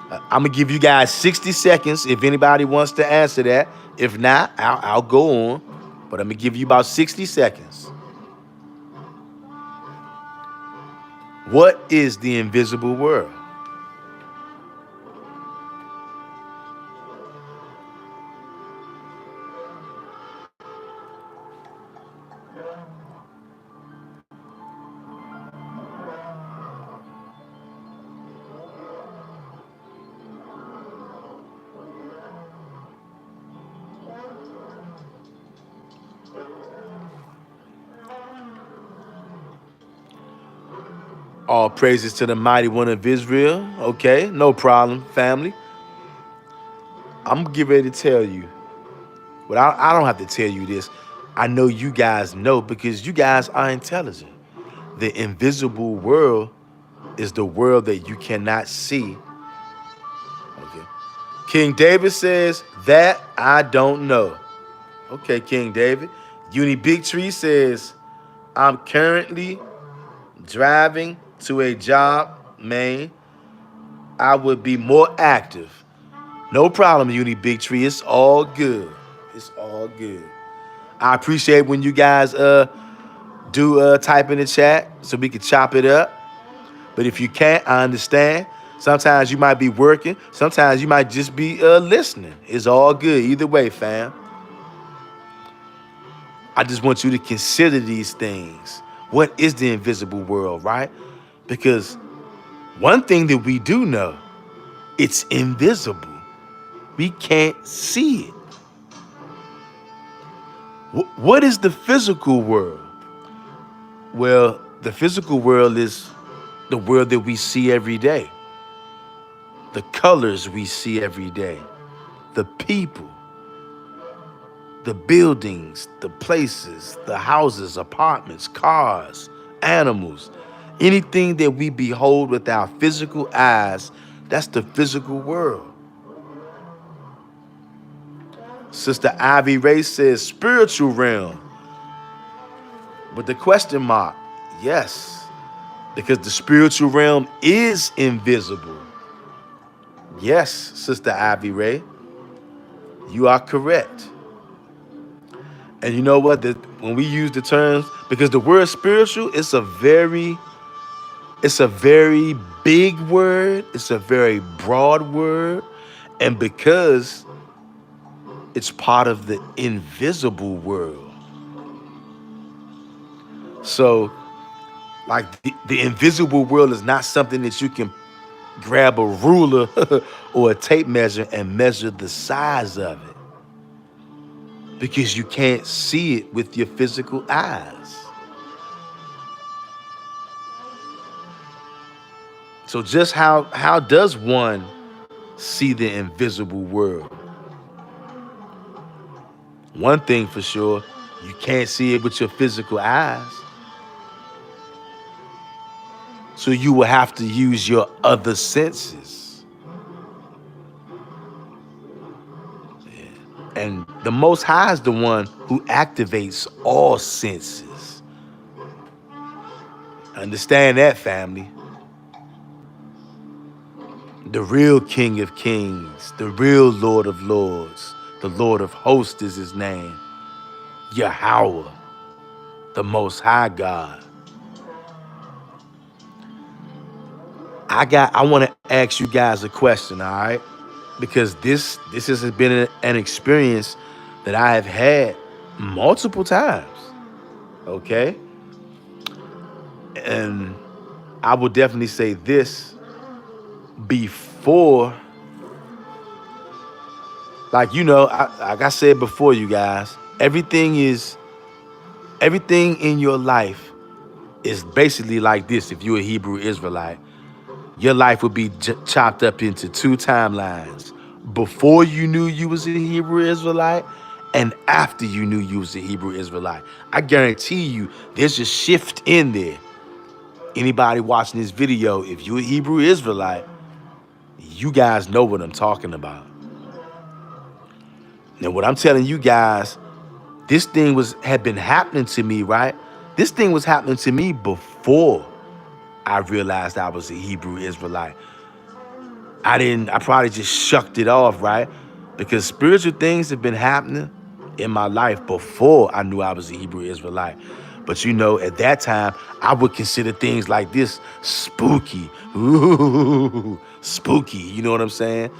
I'm going to give you guys 60 seconds if anybody wants to answer that. If not, I'll go on. But I'm going to give you about 60 seconds. What is the invisible world? All praises to the mighty one of Israel. Okay, no problem, family. I'm getting ready to tell you. But I don't have to tell you this. I know you guys know because you guys are intelligent. The invisible world is the world that you cannot see. Okay. King David says, that I don't know. Okay, King David. Uni Big Tree says, I'm currently driving to a job, man. I would be more active. No problem, Uni Big Tree. It's all good. It's all good. I appreciate when you guys do type in the chat so we can chop it up. But if you can't, I understand. Sometimes you might be working. Sometimes you might just be listening. It's all good. Either way, fam. I just want you to consider these things. What is the invisible world, right? Because one thing that we do know, it's invisible. We can't see it. What is the physical world? Well, the physical world is the world that we see every day. the colors we see every day, the people, the buildings, the places, the houses, apartments, cars, animals, anything that we behold with our physical eyes, that's the physical world. Sister Ivy Ray says spiritual realm with the question mark. Yes, because the spiritual realm is invisible. Yes, Sister Ivy Ray, you are correct. And you know what? When we use the terms, because the word spiritual, it's a very big word. It's a very broad word. And because it's part of the invisible world. So, like the invisible world is not something that you can grab a ruler or a tape measure and measure the size of it. Because you can't see it with your physical eyes. So just how does one see the invisible world? One thing for sure, you can't see it with your physical eyes. So you will have to use your other senses. And the Most High is the one who activates all senses. Understand that, family. The real King of Kings, the real Lord of Lords, the Lord of Hosts is his name. Yahweh, the Most High God. I want to ask you guys a question, all right? Because this has been an experience that I have had multiple times, okay? And I will definitely say this before, like, you know, like I said before, you guys, everything in your life is basically like this. If you're a Hebrew Israelite, your life would be chopped up into two timelines. Before you knew you was a Hebrew Israelite and after you knew you was a Hebrew Israelite. I guarantee you there's a shift in there. Anybody watching this video, if you're a Hebrew Israelite, you guys know what I'm talking about. Now, what I'm telling you guys, this thing had been happening to me, right? This thing was happening to me before I realized I was a Hebrew Israelite. I probably just shucked it off, right? Because spiritual things have been happening in my life before I knew I was a Hebrew Israelite. But you know, at that time, I would consider things like this spooky. Ooh, spooky, you know what I'm saying?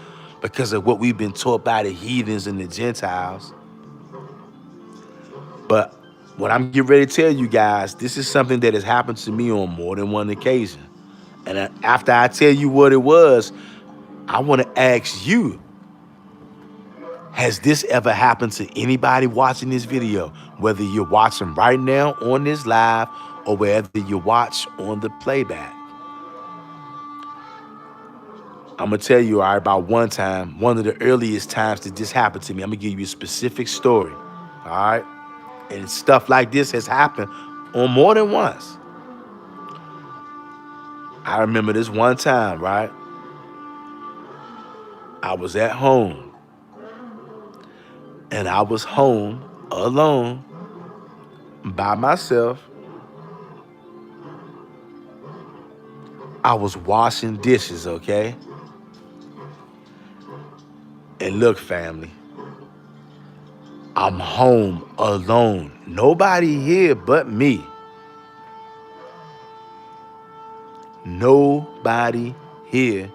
Because of what we've been taught by the heathens and the Gentiles. But what I'm getting ready to tell you guys, this is something that has happened to me on more than one occasion. And after I tell you what it was, I want to ask you, has this ever happened to anybody watching this video? Whether you're watching right now on this live or wherever you watch on the playback. I'm going to tell you, all right, about one time, one of the earliest times that this happened to me. I'm going to give you a specific story, all right? And stuff like this has happened on more than once. I remember this one time, right? I was at home. And I was home alone by myself. I was washing dishes, okay? And look, family, I'm home alone. Nobody here but me. Nobody here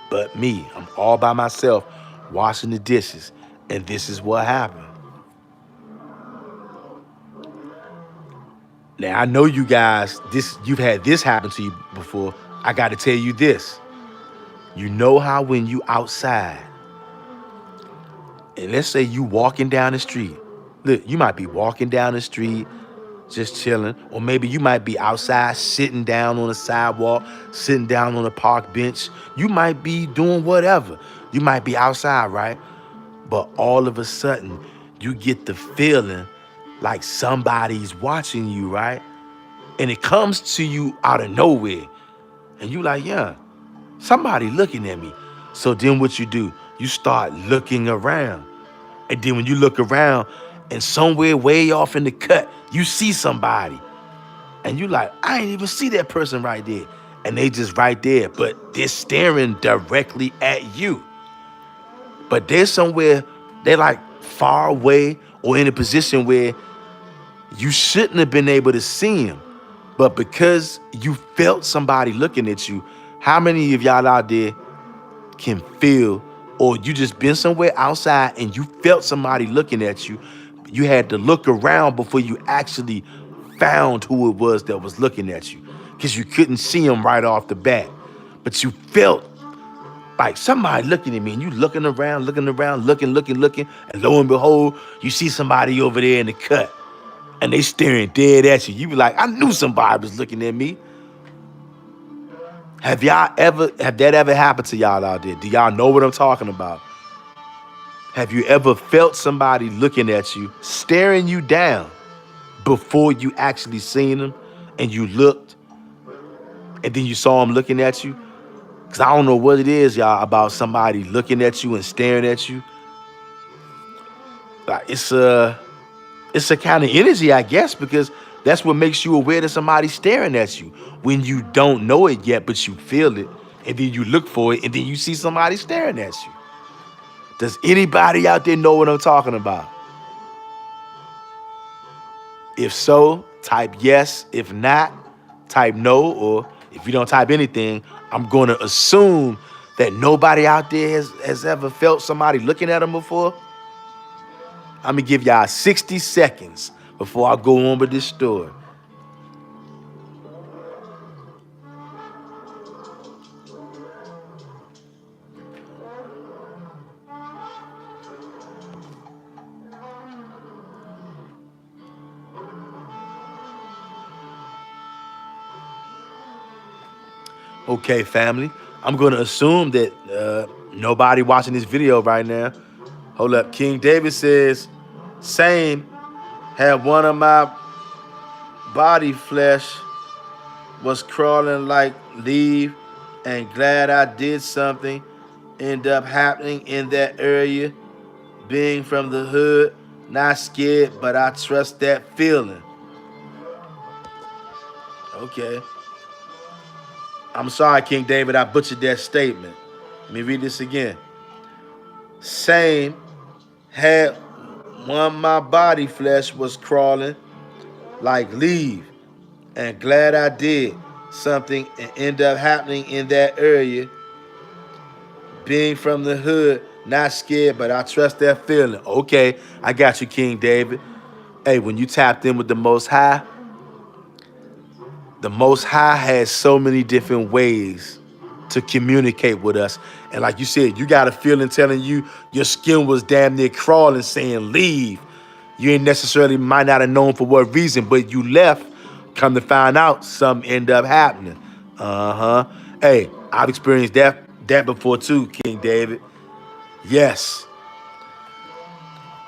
but me. I'm all by myself washing the dishes. And this is what happened. Now, I know you guys, you've had this happen to you before. I got to tell you this. You know how when you outside, and let's say you walking down the street. Look, you might be walking down the street, just chilling. Or maybe you might be outside sitting down on the sidewalk, sitting down on a park bench. You might be doing whatever. You might be outside, right? But all of a sudden, you get the feeling like somebody's watching you, right? And it comes to you out of nowhere. And you like, yeah, somebody looking at me. So then what you do? You start looking around. And then when you look around and somewhere way off in the cut, you see somebody. And you like, I ain't even see that person right there. And they just right there, but they're staring directly at you. But they're somewhere, they're like far away or in a position where you shouldn't have been able to see them. But because you felt somebody looking at you, how many of y'all out there can feel, or you just been somewhere outside and you felt somebody looking at you? You had to look around before you actually found who it was that was looking at you, because you couldn't see them right off the bat. But you felt like somebody looking at me, and you looking around, looking, and lo and behold, you see somebody over there in the cut, and they staring dead at you. You be like, I knew somebody was looking at me. Have that ever happened to y'all out there? Do y'all know what I'm talking about? Have you ever felt somebody looking at you, staring you down before you actually seen them, and you looked, and then you saw them looking at you? Because I don't know what it is, y'all, about somebody looking at you and staring at you. Like it's a kind of energy, I guess, because that's what makes you aware that somebody's staring at you when you don't know it yet, but you feel it, and then you look for it, and then you see somebody staring at you. Does anybody out there know what I'm talking about? If so, type yes. If not, type no. Or if you don't type anything, I'm going to assume that nobody out there has ever felt somebody looking at them before. I'm going to give y'all 60 seconds before I go on with this story. Okay, family. I'm going to assume that nobody watching this video right now. Hold up. King David says, same, had one of my body flesh was crawling like leave, and glad I did something end up happening in that area. Being from the hood, not scared, but I trust that feeling. Okay. I'm sorry, King David, I butchered that statement. Let me read this again. Same, had one my body flesh was crawling like leave, and glad I did something and end up happening in that area. Being from the hood, not scared, but I trust that feeling. Okay, I got you, King David. Hey, when you tapped in with the Most High has so many different ways to communicate with us. And like you said, you got a feeling telling you your skin was damn near crawling, saying leave. You ain't necessarily might not have known for what reason, but you left. Come to find out, something end up happening. Hey, I've experienced that before too, King David. Yes.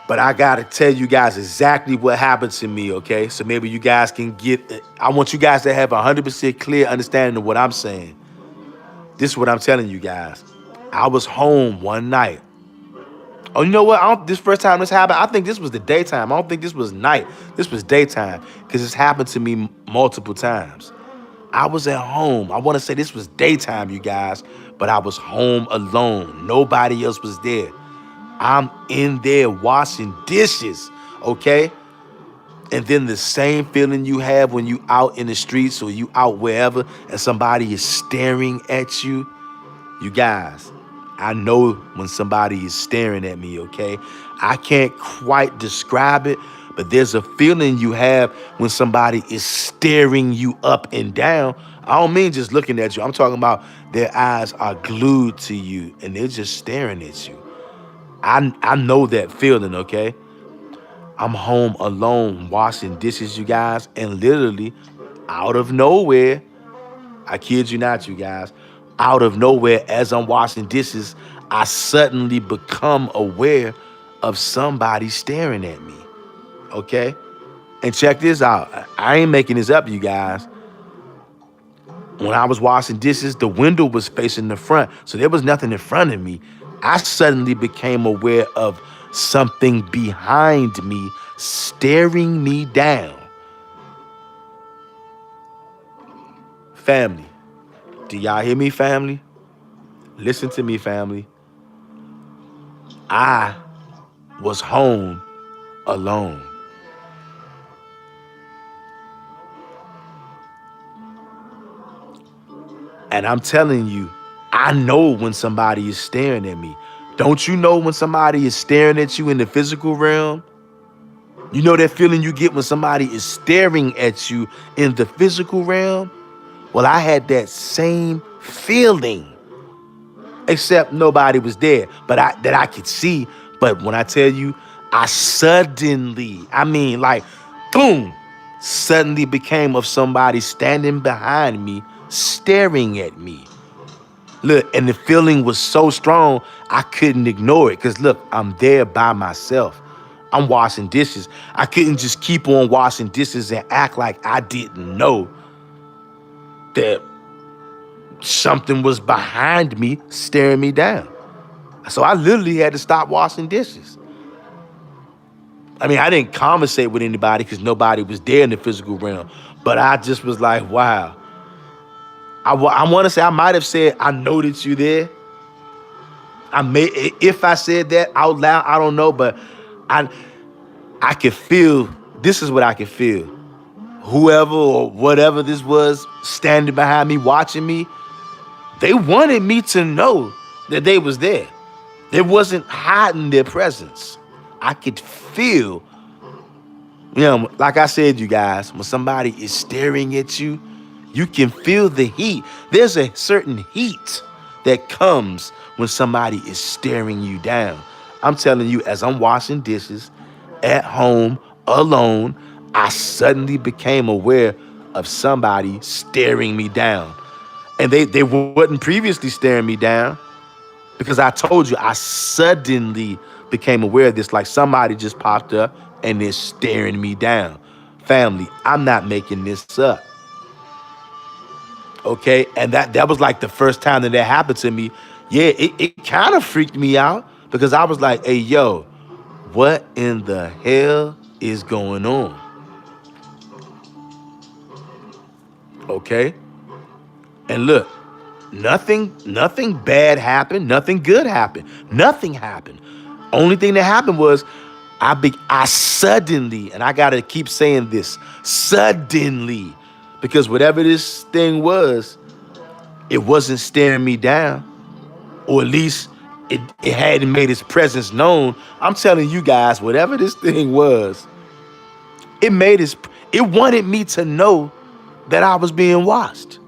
But I got to tell you guys exactly what happened to me, okay? So maybe you guys can I want you guys to have 100% clear understanding of what I'm saying. This is what I'm telling you guys. I was home one night. Oh, you know what? This first time this happened, I think this was the daytime. I don't think this was night. This was daytime, because it's happened to me multiple times. I was at home. I want to say this was daytime, you guys, but I was home alone. Nobody else was there. I'm in there washing dishes, okay? And then the same feeling you have when you out in the streets or you out wherever and somebody is staring at you. You guys, I know when somebody is staring at me, okay? I can't quite describe it, but there's a feeling you have when somebody is staring you up and down. I don't mean just looking at you. I'm talking about their eyes are glued to you and they're just staring at you. I know that feeling, okay? I'm home alone washing dishes, you guys, and literally out of nowhere, I kid you not, you guys, out of nowhere, as I'm washing dishes, I suddenly become aware of somebody staring at me. Okay? And check this out. I ain't making this up, you guys. When I was washing dishes, the window was facing the front, so there was nothing in front of me. I suddenly became aware of something behind me staring me down. Family, do y'all hear me, family? Listen to me, family. I was home alone. And I'm telling you, I know when somebody is staring at me. Don't you know when somebody is staring at you in the physical realm? You know that feeling you get when somebody is staring at you in the physical realm? Well, I had that same feeling, except nobody was there, but that I could see. But when I tell you, I suddenly, I mean, like, boom, suddenly became of somebody standing behind me, staring at me. Look, and the feeling was so strong, I couldn't ignore it. Because look, I'm there by myself. I'm washing dishes. I couldn't just keep on washing dishes and act like I didn't know that something was behind me staring me down. So I literally had to stop washing dishes. I mean, I didn't conversate with anybody because nobody was there in the physical realm. But I just was like, wow. I want to say, I might have said, I know that you there. I may, if I said that out loud, I don't know, but I I could feel, this is what I could feel. Whoever or whatever this was standing behind me, watching me, they wanted me to know that they was there. They wasn't hiding their presence. I could feel, like I said, you guys, when somebody is staring at you, you can feel the heat. There's a certain heat that comes when somebody is staring you down. I'm telling you, as I'm washing dishes at home alone, I suddenly became aware of somebody staring me down. And they wasn't previously staring me down because I told you I suddenly became aware of this, like somebody just popped up and they're staring me down. Family, I'm not making this up. Okay, and that was like the first time that happened to me. Yeah, it kind of freaked me out because I was like, hey, yo, what in the hell is going on? Okay, and look, nothing bad happened, nothing good happened, nothing happened. Only thing that happened was I suddenly, and I gotta keep saying this, suddenly, because whatever this thing was, it wasn't staring me down, or at least it hadn't made its presence known. I'm telling you guys, whatever this thing was, it made its, it wanted me to know that I was being watched.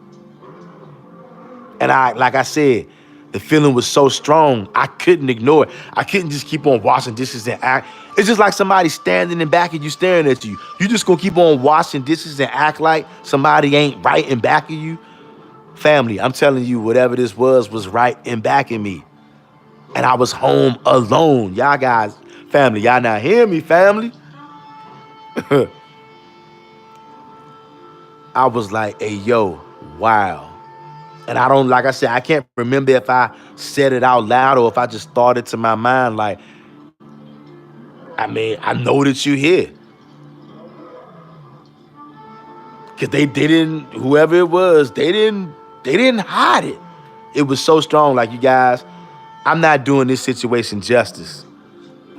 And like I said, the feeling was so strong, I couldn't ignore it. I couldn't just keep on washing dishes and act. It's just like somebody standing in back of you staring at you. You just gonna keep on washing dishes and act like somebody ain't right in back of you? Family, I'm telling you, whatever this was right in back of me. And I was home alone. Y'all guys, family, y'all not hear me, family? I was like, hey, yo, wow. And I don't, like I said, I can't remember if I said it out loud or if I just thought it to my mind. Like, I mean, I know that you're here. Cause they didn't, whoever it was, they didn't hide it. It was so strong. Like, you guys, I'm not doing this situation justice.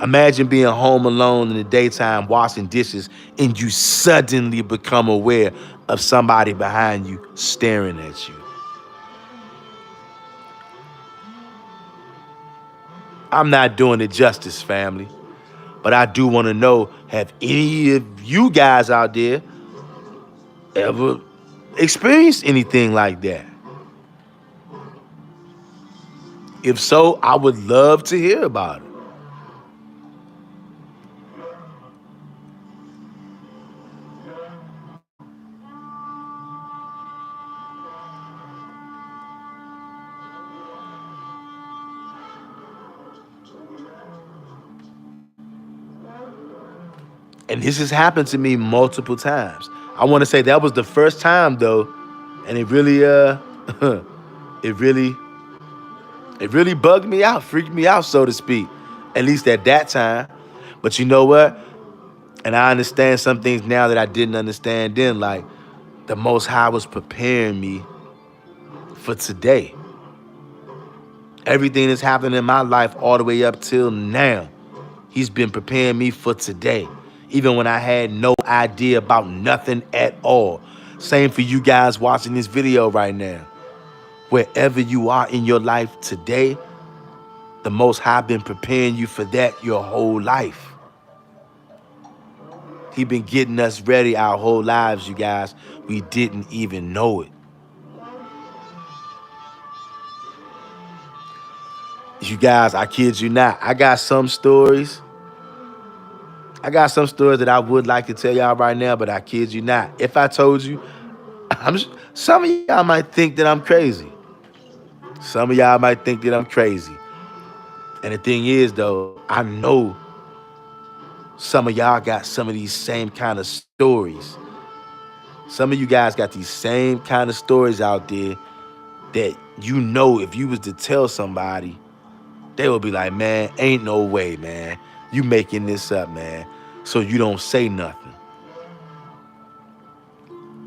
Imagine being home alone in the daytime washing dishes and you suddenly become aware of somebody behind you staring at you. I'm not doing it justice, family. But I do want to know, have any of you guys out there ever experienced anything like that? If so, I would love to hear about it. And this has happened to me multiple times. I want to say that was the first time though, and it really it really it really bugged me out, freaked me out, so to speak. At least at that time. But you know what? And I understand some things now that I didn't understand then. Like the Most High was preparing me for today. Everything that's happened in my life all the way up till now, He's been preparing me for today. Even when I had no idea about nothing at all. Same for you guys watching this video right now. Wherever you are in your life today, the Most High been preparing you for that your whole life. He been getting us ready our whole lives, you guys. We didn't even know it. You guys, I kid you not. I got some stories. I got some stories that I would like to tell y'all right now, but I kid you not. If I told you, some of y'all might think that I'm crazy. Some of y'all might think that I'm crazy. And the thing is, though, I know some of y'all got some of these same kind of stories. Some of you guys got these same kind of stories out there that you know if you was to tell somebody, they would be like, man, ain't no way, man. You making this up, man. So you don't say nothing.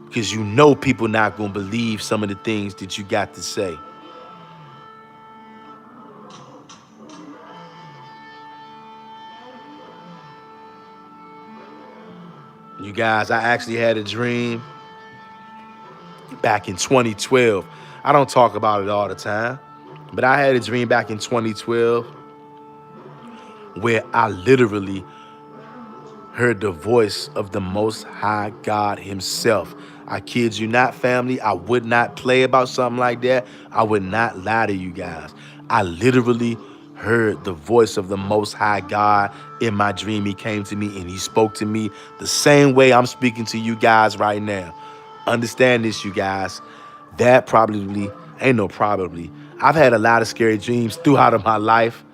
Because you know people not going to believe some of the things that you got to say. You guys, I actually had a dream back in 2012. I don't talk about it all the time, but I had a dream back in 2012 where I literally heard the voice of the Most High God Himself. I kid you not, family. I would not play about something like that. I would not lie to you guys. I literally heard the voice of the Most High God in my dream. He came to me and He spoke to me the same way I'm speaking to you guys right now. Understand this, you guys. That probably, ain't no probably. I've had a lot of scary dreams throughout of my life.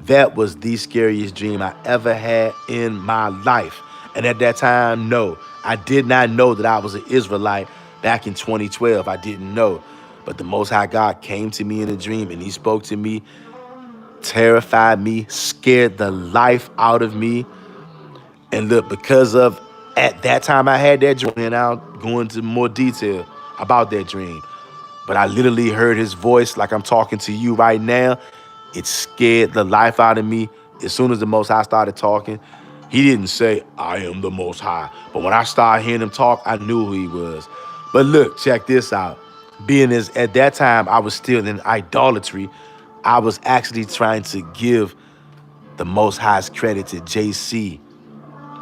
That was the scariest dream I ever had in my life. And at that time, no, I did not know that I was an Israelite back in 2012. I didn't know. But the Most High God came to me in a dream and He spoke to me, terrified me, scared the life out of me. And look, because of at that time I had that dream, and I'll go into more detail about that dream. But I literally heard His voice like I'm talking to you right now. It scared the life out of me. As soon as the Most High started talking, He didn't say, I am the Most High. But when I started hearing Him talk, I knew who He was. But look, check this out. Being as at that time I was still in idolatry, I was actually trying to give the Most High's credit to JC.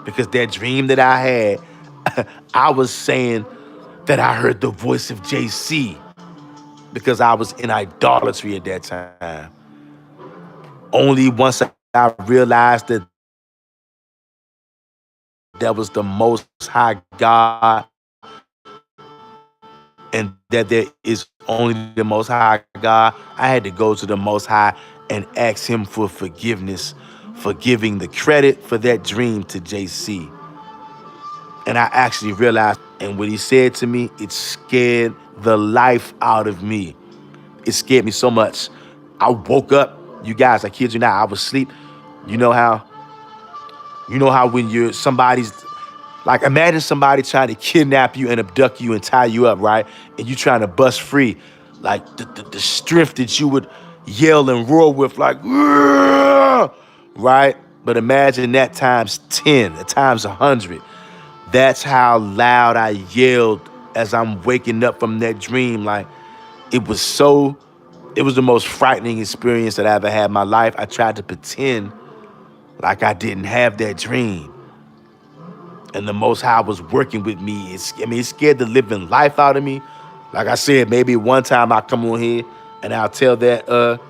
Because that dream that I had, I was saying that I heard the voice of JC because I was in idolatry at that time. Only once I realized that that was the Most High God and that there is only the Most High God, I had to go to the Most High and ask Him for forgiveness for giving the credit for that dream to JC. And I actually realized, and what He said to me, it scared the life out of me. It scared me so much. I woke up, you guys, I kid you not, I was asleep. You know how when you're somebody's, like imagine somebody trying to kidnap you and abduct you and tie you up, right? And you trying to bust free. Like the strength that you would yell and roar with, like, right? But imagine that times 10, times 100. That's how loud I yelled as I'm waking up from that dream. Like, it was the most frightening experience that I ever had in my life. I tried to pretend like I didn't have that dream. And the Most High was working with me. It scared the living life out of me. Like I said, maybe one time I'll come on here and I'll tell that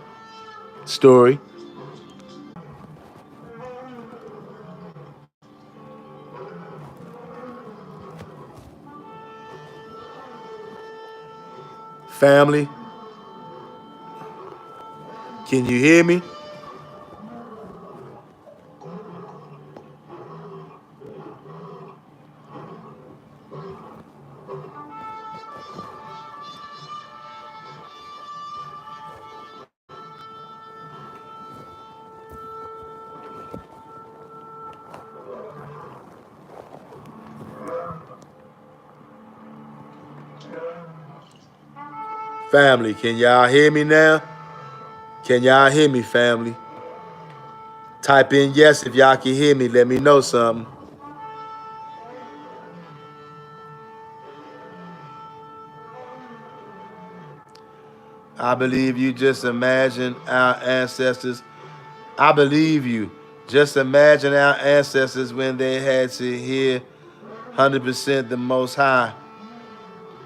story. Family, can you hear me? Family, can y'all hear me now? Can y'all hear me, family? Type in yes if y'all can hear me. Let me know something. I believe you. Just imagine our ancestors. I believe you. Just imagine our ancestors when they had to hear 100% the Most High,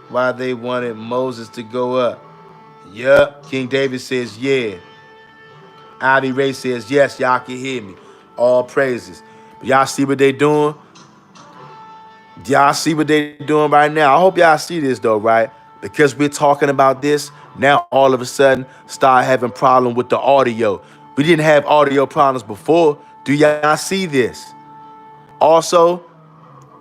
why they wanted Moses to go up. Yup. King David says, yeah. Ivy Ray says, yes, y'all can hear me. All praises. But y'all see what they doing? Y'all see what they doing right now? I hope y'all see this though, right? Because we're talking about this, now all of a sudden start having problem with the audio. We didn't have audio problems before. Do y'all see this? Also,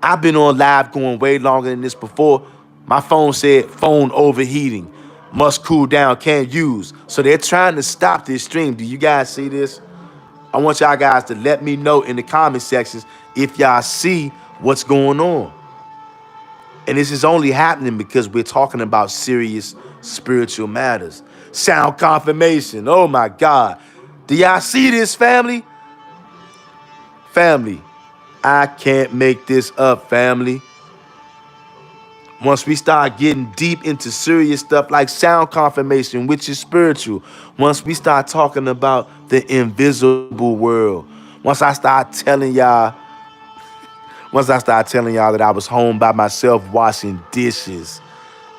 I've been on live going way longer than this before. My phone said phone overheating. Must cool down, can't use. So they're trying to stop this stream. Do you guys see this? I want y'all guys to let me know in the comment sections if y'all see what's going on. And this is only happening because we're talking about serious spiritual matters. Sound confirmation. Oh my God. Do y'all see this, family? Family, I can't make this up, family. Once we start getting deep into serious stuff like sound confirmation, which is spiritual, once we start talking about the invisible world, once I start telling y'all that I was home by myself washing dishes,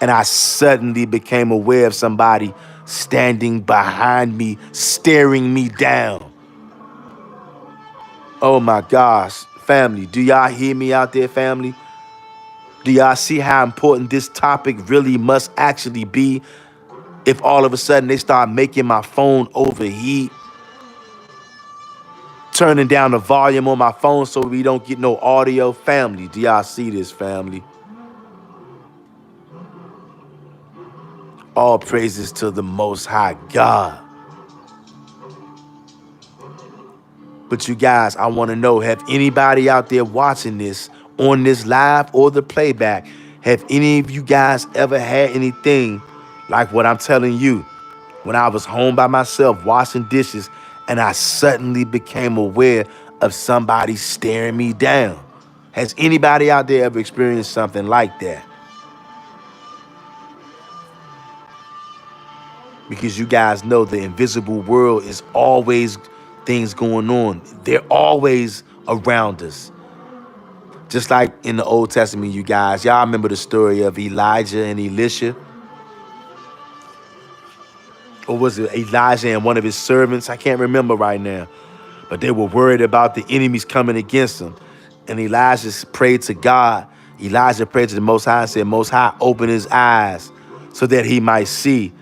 and I suddenly became aware of somebody standing behind me, staring me down. Oh my gosh, family, do y'all hear me out there, family? Do y'all see how important this topic really must actually be if all of a sudden they start making my phone overheat, turning down the volume on my phone so we don't get no audio? Family, do y'all see this, family? All praises to the Most High God. But you guys, I want to know, have anybody out there watching this on this live or the playback, have any of you guys ever had anything like what I'm telling you? When I was home by myself washing dishes and I suddenly became aware of somebody staring me down. Has anybody out there ever experienced something like that? Because you guys know the invisible world is always things going on. They're always around us. Just like in the Old Testament, you guys, y'all remember the story of Elijah and Elisha? Or was it Elijah and one of his servants? I can't remember right now. But they were worried about the enemies coming against them. And Elijah prayed to God. Elijah prayed to the Most High and said, Most High, open his eyes so that he might see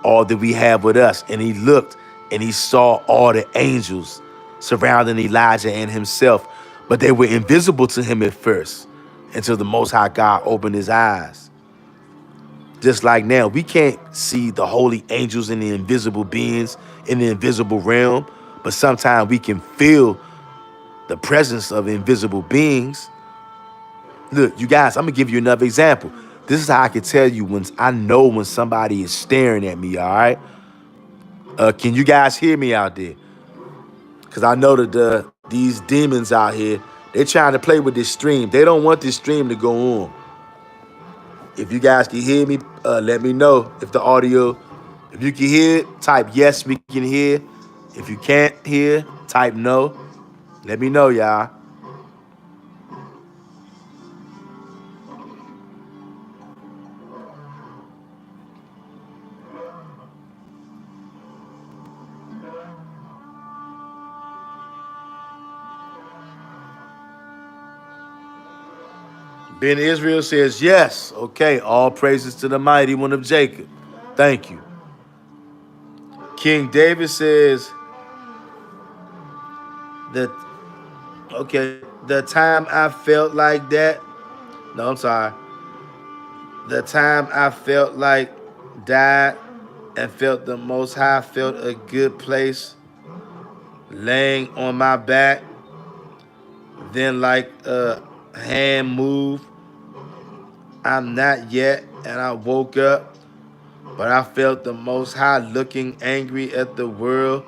all that we have with us. And he looked and he saw all the angels surrounding Elijah and himself. But they were invisible to him at first until the Most High God opened his eyes. Just like now, we can't see the holy angels and the invisible beings in the invisible realm, but sometimes we can feel the presence of invisible beings. Look, you guys, I'm gonna give you another example. This is how I can tell you when I know when somebody is staring at me, all right? Can you guys hear me out there? Because I know that these demons out here, they're trying to play with this stream. They don't want this stream to go on. If you guys can hear me, let me know if the audio, if you can hear it, type yes, we can hear. If you can't hear, type no. Let me know, y'all. Ben Israel says yes. Okay, all praises to the mighty one of Jacob. Thank you. King David says that, okay, the time I felt like that, no, I'm sorry. The time I felt like died and felt the Most High, felt a good place laying on my back, then like a hand moved. I'm not yet, and I woke up. But I felt the Most High looking angry at the world,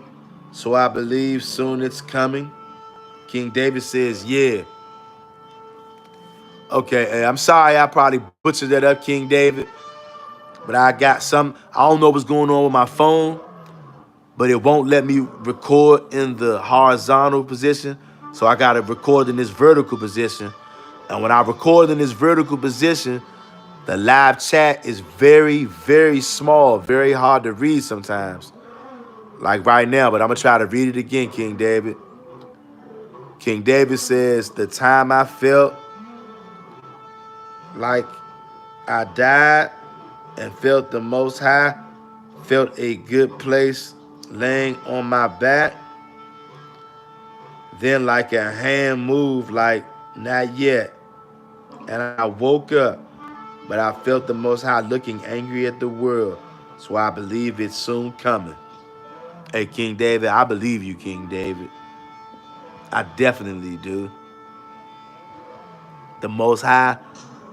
so I believe soon it's coming. King David says, yeah. Okay, I'm sorry I probably butchered that up, King David, but I got some, I don't know what's going on with my phone, but it won't let me record in the horizontal position, so I gotta record in this vertical position. And when I record in this vertical position, the live chat is very, very small, very hard to read sometimes. Like right now, but I'm gonna try to read it again, King David. King David says, the time I felt like I died and felt the Most High, felt a good place laying on my back. Then like a hand moved, like not yet. And I woke up, but I felt the Most High looking angry at the world. So I believe it's soon coming. Hey, King David, I believe you, King David. I definitely do. The Most High,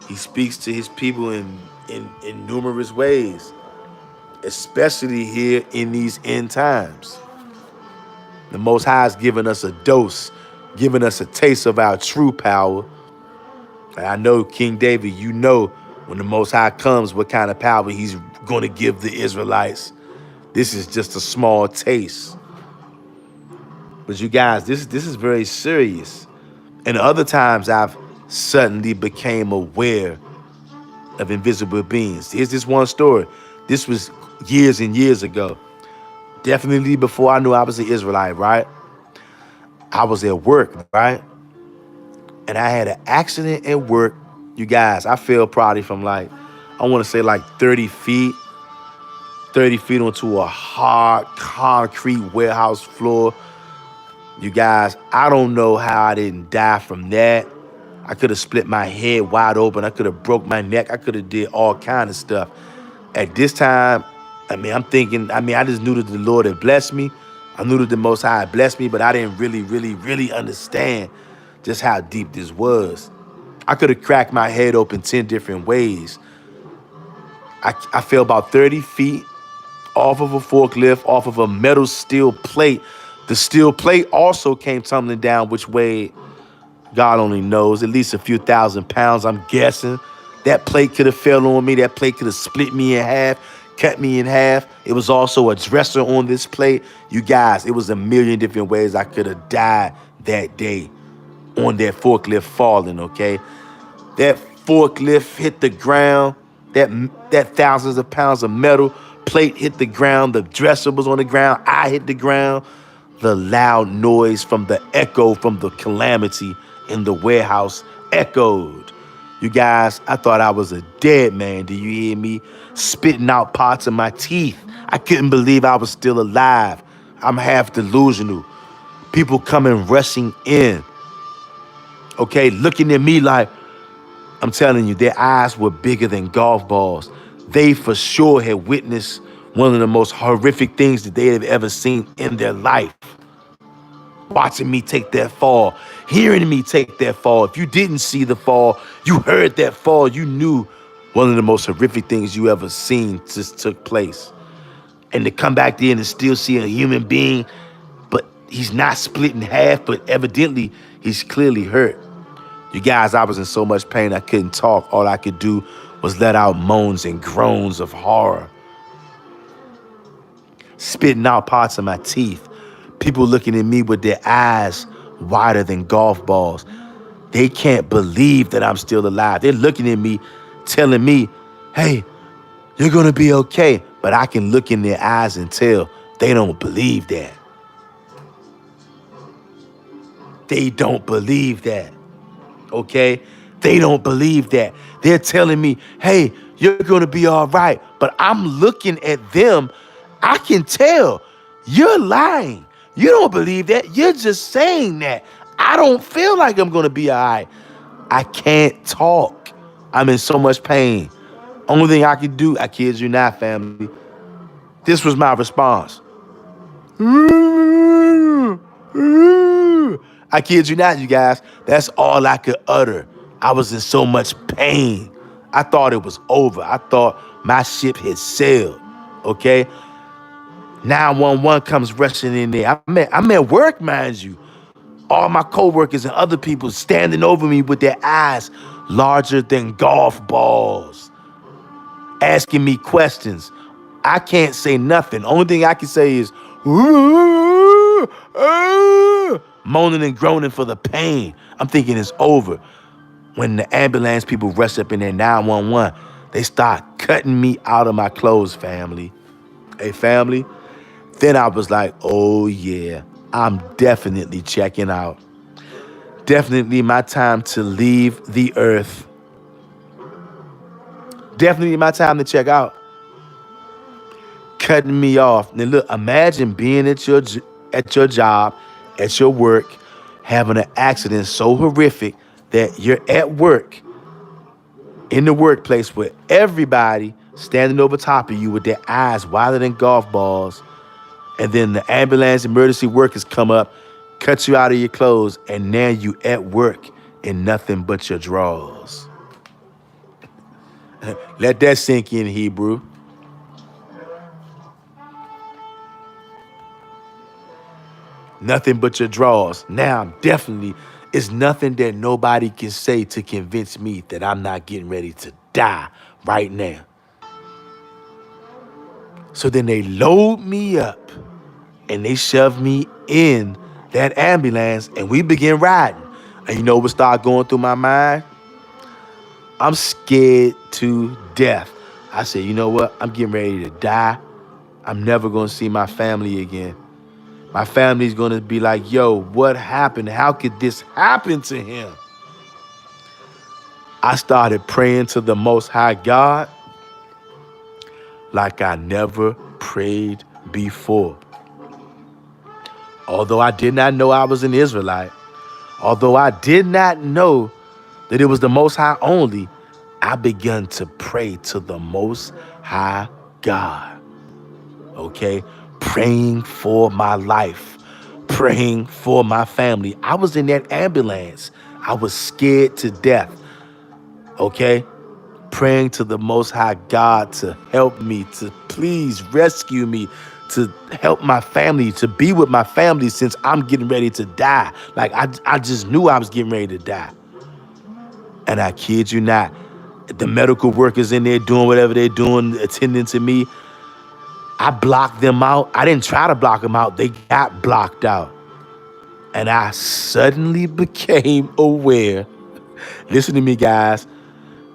he speaks to his people in numerous ways, especially here in these end times. The Most High has given us a dose, given us a taste of our true power. And I know, King David, you know when the Most High comes, what kind of power he's going to give the Israelites. This is just a small taste. But you guys, this is very serious. And other times I've suddenly became aware of invisible beings. Here's this one story. This was years and years ago. Definitely before I knew I was an Israelite, right? I was at work, right? And I had an accident at work. You guys, I fell probably from like, I want to say like 30 feet onto a hard concrete warehouse floor. You guys, I don't know how I didn't die from that. I could have split my head wide open. I could have broke my neck. I could have did all kind of stuff. At this time, I'm thinking, I just knew that the Lord had blessed me. I knew that the Most High had blessed me, but I didn't really understand just how deep this was. I could have cracked my head open 10 different ways. I fell about 30 feet off of a forklift, off of a metal steel plate. The steel plate also came tumbling down, which weighed, God only knows, at least a few thousand pounds, I'm guessing. That plate could have fell on me. That plate could have split me in half, cut me in half. It was also a dresser on this plate. You guys, it was a million different ways I could have died that day on that forklift falling, okay? That forklift hit the ground. That thousands of pounds of metal plate hit the ground. The dresser was on the ground. I hit the ground. The loud noise from the echo from the calamity in the warehouse echoed. You guys, I thought I was a dead man. Do you hear me? Spitting out parts of my teeth. I couldn't believe I was still alive. I'm half delusional. People coming rushing in. Okay, looking at me like, I'm telling you, their eyes were bigger than golf balls. They for sure had witnessed one of the most horrific things that they had ever seen in their life. Watching me take that fall, hearing me take that fall. If you didn't see the fall, you heard that fall, you knew one of the most horrific things you ever seen just took place. And to come back there and still see a human being, but he's not split in half, but evidently he's clearly hurt. You guys, I was in so much pain I couldn't talk. All I could do was let out moans and groans of horror. Spitting out parts of my teeth. People looking at me with their eyes wider than golf balls. They can't believe that I'm still alive. They're looking at me, telling me, hey, you're gonna be okay. But I can look in their eyes and tell they don't believe that. They don't believe that. Okay? They don't believe that. They're telling me, hey, you're gonna be all right. But I'm looking at them. I can tell you're lying. You don't believe that. You're just saying that. I don't feel like I'm gonna be all right. I can't talk. I'm in so much pain. Only thing I can do, I kid you not, family. This was my response. I kid you not, you guys. That's all I could utter. I was in so much pain. I thought it was over. I thought my ship had sailed. Okay? 911 comes rushing in there. I'm at work, mind you. All my coworkers and other people standing over me with their eyes larger than golf balls, asking me questions. I can't say nothing. Only thing I can say is moaning and groaning for the pain. I'm thinking it's over. When the ambulance people rush up in there, 911, they start cutting me out of my clothes, family. Hey, family. Then I was like, oh yeah, I'm definitely checking out. Definitely my time to leave the earth. Definitely my time to check out. Cutting me off. Now look, imagine being at your job, at your work, having an accident so horrific that you're at work, in the workplace with everybody standing over top of you with their eyes wider than golf balls, and then the ambulance emergency workers come up, cut you out of your clothes, and now you at work in nothing but your drawers. Let that sink in, Hebrew. Nothing but your drawers. Now I'm definitely, it's nothing that nobody can say to convince me that I'm not getting ready to die right now. So then they load me up and they shove me in that ambulance and we begin riding. And you know what started going through my mind? I'm scared to death. I said, you know what? I'm getting ready to die. I'm never going to see my family again. My family's going to be like, yo, what happened? How could this happen to him? I started praying to the Most High God like I never prayed before. Although I did not know I was an Israelite, although I did not know that it was the Most High only, I began to pray to the Most High God. Okay? Praying for my life, praying for my family. I was in that ambulance. I was scared to death. Okay? Praying to the Most High God to help me, to please rescue me, to help my family, to be with my family since I'm getting ready to die. Like I just knew I was getting ready to die. And I kid you not, the medical workers in there doing whatever they're doing, attending to me, I blocked them out. I didn't try to block them out. They got blocked out. And I suddenly became aware. Listen to me, guys.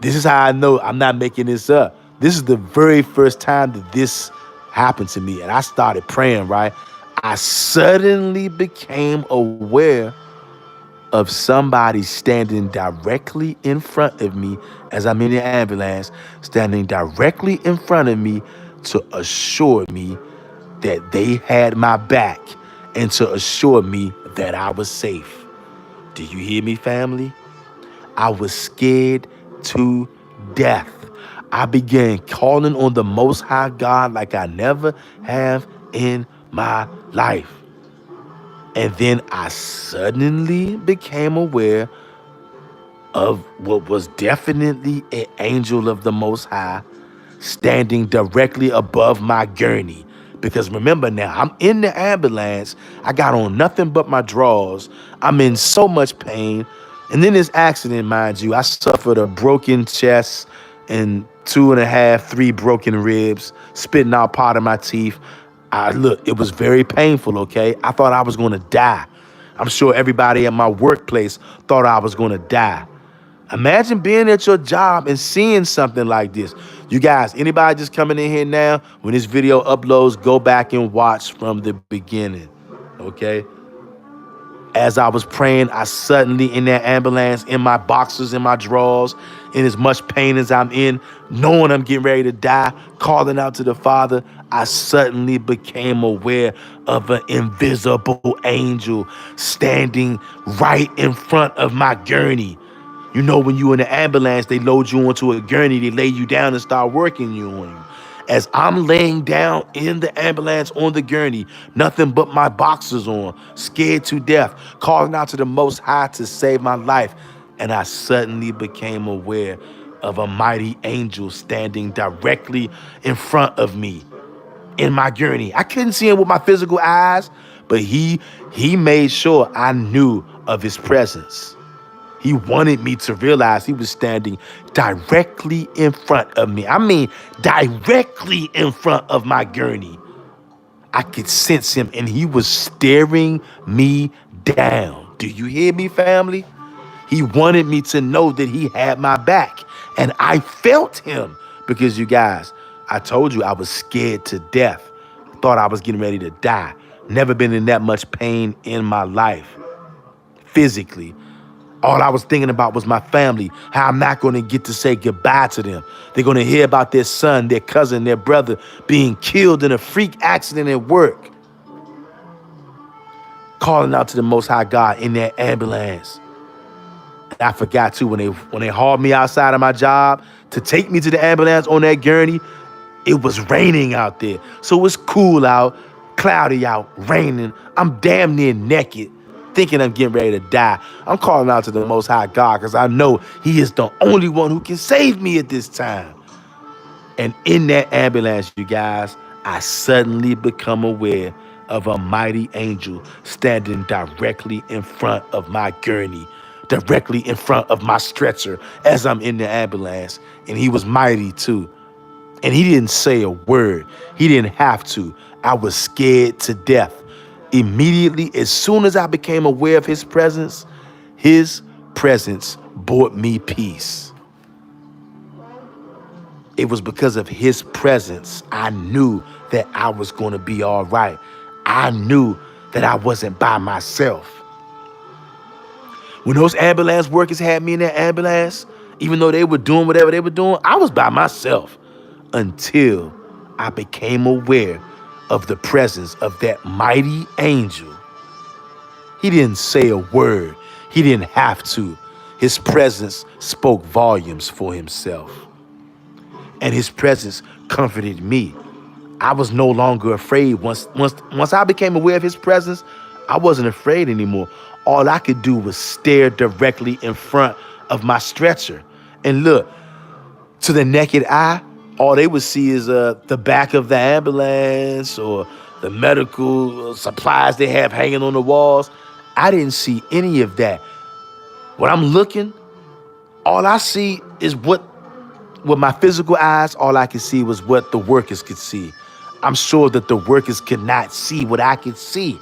This is how I know I'm not making this up. This is the very first time that this happened to me. And I started praying, right? I suddenly became aware of somebody standing directly in front of me as I'm in the ambulance, standing directly in front of me to assure me that they had my back and to assure me that I was safe. Do you hear me, family? I was scared to death. I began calling on the Most High God like I never have in my life. And then I suddenly became aware of what was definitely an angel of the Most High standing directly above my gurney. Because remember now, I'm in the ambulance. I got on nothing but my drawers. I'm in so much pain. And then this accident, mind you, I suffered a broken chest and 2.5, 3 broken ribs, spitting out part of my teeth. Look, it was very painful, okay? I thought I was going to die. I'm sure everybody at my workplace thought I was going to die. Imagine being at your job and seeing something like this. You guys, anybody just coming in here now, when this video uploads, go back and watch from the beginning, okay? As I was praying, I suddenly, in that ambulance, in my boxers, in my drawers, in as much pain as I'm in, knowing I'm getting ready to die, calling out to the Father, I suddenly became aware of an invisible angel standing right in front of my gurney. You know, when you in the ambulance, they load you onto a gurney, they lay you down and start working you on you. As I'm laying down in the ambulance on the gurney, nothing but my boxers on, scared to death, calling out to the Most High to save my life. And I suddenly became aware of a mighty angel standing directly in front of me. in my gurney. I couldn't see him with my physical eyes, but he made sure I knew of his presence. He wanted me to realize he was standing directly in front of me. I mean, directly in front of my gurney. I could sense him, and he was staring me down. Do you hear me, family? He wanted me to know that he had my back, and I felt him because, you guys, I told you I was scared to death. Thought I was getting ready to die. Never been in that much pain in my life, physically. All I was thinking about was my family, how I'm not going to get to say goodbye to them. They're going to hear about their son, their cousin, their brother being killed in a freak accident at work. Calling out to the Most High God in that ambulance. And I forgot too, when they hauled me outside of my job to take me to the ambulance on that gurney, it was raining out there. So it's cool out, cloudy out, raining. I'm damn near naked, thinking I'm getting ready to die. I'm calling out to the Most High God because I know he is the only one who can save me at this time. And in that ambulance, you guys, I suddenly become aware of a mighty angel standing directly in front of my gurney, directly in front of my stretcher as I'm in the ambulance. And he was mighty too. And he didn't say a word. He didn't have to. I was scared to death. Immediately, as soon as I became aware of his presence brought me peace. It was because of his presence I knew that I was going to be all right. I knew that I wasn't by myself. When those ambulance workers had me in that ambulance, even though they were doing whatever they were doing, I was by myself until I became aware of the presence of that mighty angel. He didn't say a word. He didn't have to. His presence spoke volumes for himself. And his presence comforted me. I was no longer afraid. Once I became aware of his presence, I wasn't afraid anymore. All I could do was stare directly in front of my stretcher. And look, to the naked eye, all they would see is the back of the ambulance or the medical supplies they have hanging on the walls. I didn't see any of that. When I'm looking, all I see is with my physical eyes, all I could see was what the workers could see. I'm sure that the workers could not see what I could see.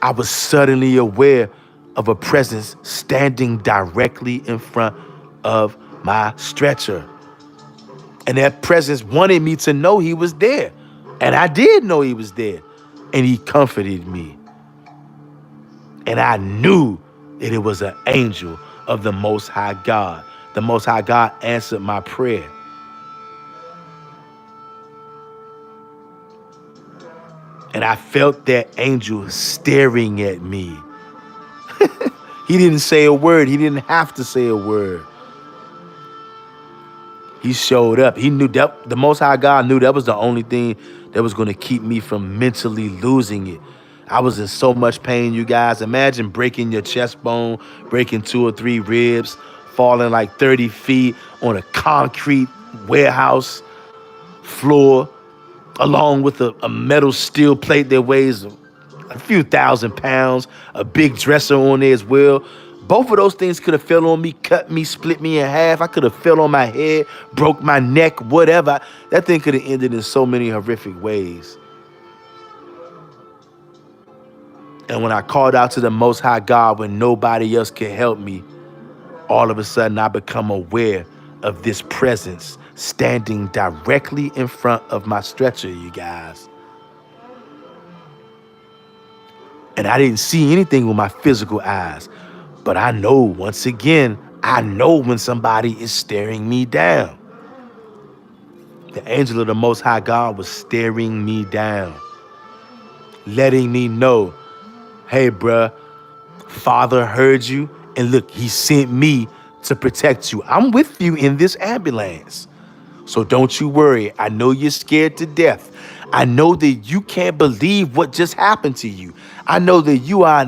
I was suddenly aware of a presence standing directly in front of my stretcher. And that presence wanted me to know he was there. And I did know he was there. And he comforted me. And I knew that it was an angel of the Most High God. The Most High God answered my prayer. And I felt that angel staring at me. He didn't say a word. He didn't have to say a word. He showed up. He knew that the Most High God knew that was the only thing that was going to keep me from mentally losing it. I was in so much pain, you guys. Imagine breaking your chest bone, breaking 2 or 3 ribs, falling like 30 feet on a concrete warehouse floor, along with a metal steel plate that weighs a few thousand pounds, a big dresser on there as well. Both of those things could have fell on me, cut me, split me in half. I could have fell on my head, broke my neck, whatever. That thing could have ended in so many horrific ways. And when I called out to the Most High God when nobody else could help me, all of a sudden I become aware of this presence standing directly in front of my stretcher, you guys. And I didn't see anything with my physical eyes. But I know, once again, I know when somebody is staring me down. The angel of the Most High God was staring me down, letting me know, hey, bruh, Father heard you, and look, he sent me to protect you. I'm with you in this ambulance. So don't you worry. I know you're scared to death. I know that you can't believe what just happened to you. I know that you are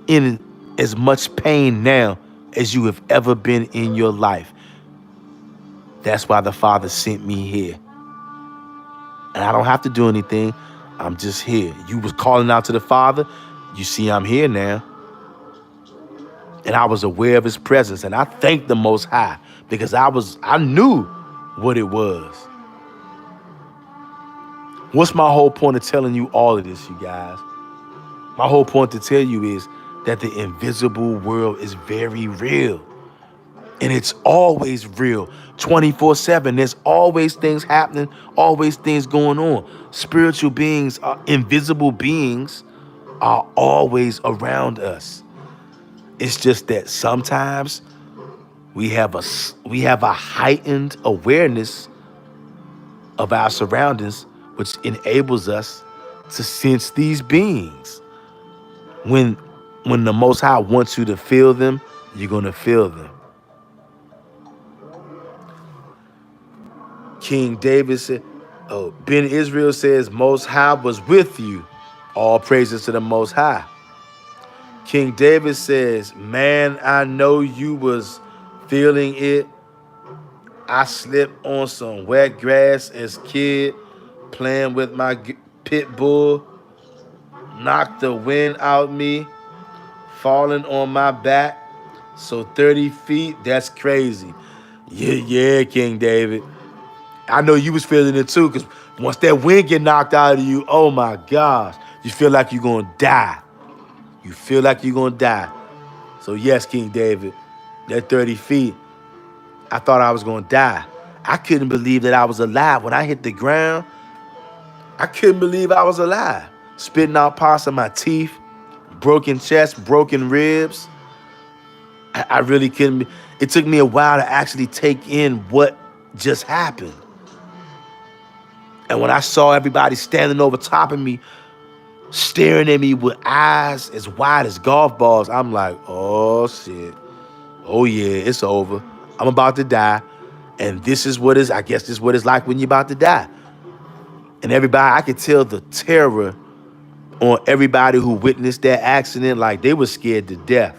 in as much pain now as you have ever been in your life. That's why the Father sent me here. And I don't have to do anything. I'm just here. You was calling out to the Father. You see I'm here now. And I was aware of his presence. And I thanked the Most High because I knew what it was. What's my whole point of telling you all of this, you guys? My whole point to tell you is that the invisible world is very real. And it's always real, 24/7. There's always things happening, always things going on. Spiritual beings, invisible beings, are always around us. It's just that sometimes we have a heightened awareness of our surroundings, which enables us to sense these beings. When the Most High wants you to feel them, you're gonna feel them. King David said, Ben Israel says, Most High was with you. All praises to the Most High. King David says, man, I know you was feeling it. I slipped on some wet grass as kid, playing with my pit bull, knocked the wind out me, falling on my back. So 30 feet, that's crazy. Yeah, King David. I know you was feeling it too, because once that wind get knocked out of you, oh my gosh, you feel like you're gonna die. You feel like you're gonna die. So yes, King David, that 30 feet, I thought I was gonna die. I couldn't believe that I was alive. When I hit the ground, I couldn't believe I was alive. Spitting out parts of my teeth, broken chest, broken ribs. I really couldn't. It took me a while to actually take in what just happened. And when I saw everybody standing over top of me, staring at me with eyes as wide as golf balls, I'm like, oh shit. Oh yeah, it's over. I'm about to die. And this is what I guess this is what it's like when you're about to die. And everybody, I could tell the terror on everybody who witnessed that accident, like they were scared to death.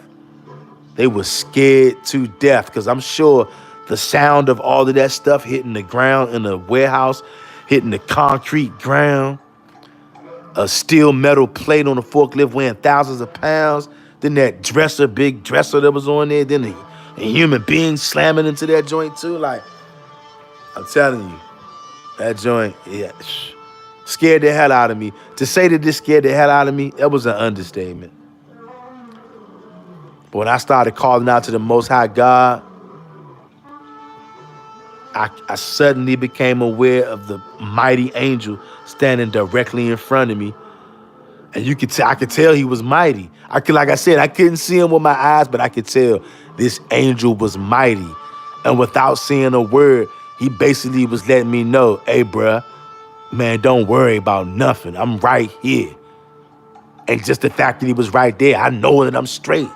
They were scared to death, because I'm sure the sound of all of that stuff hitting the ground in the warehouse, hitting the concrete ground, a steel metal plate on a forklift weighing thousands of pounds, then that big dresser that was on there, then a human being slamming into that joint too. Like, I'm telling you, that joint, yeah, scared the hell out of me. To say that this scared the hell out of me, that was an understatement. But when I started calling out to the Most High God, I suddenly became aware of the mighty angel standing directly in front of me. And I could tell he was mighty. Like I said, I couldn't see him with my eyes, but I could tell this angel was mighty. And without saying a word, he basically was letting me know, hey, bruh, man, don't worry about nothing. I'm right here. And just the fact that he was right there, I know that I'm straight.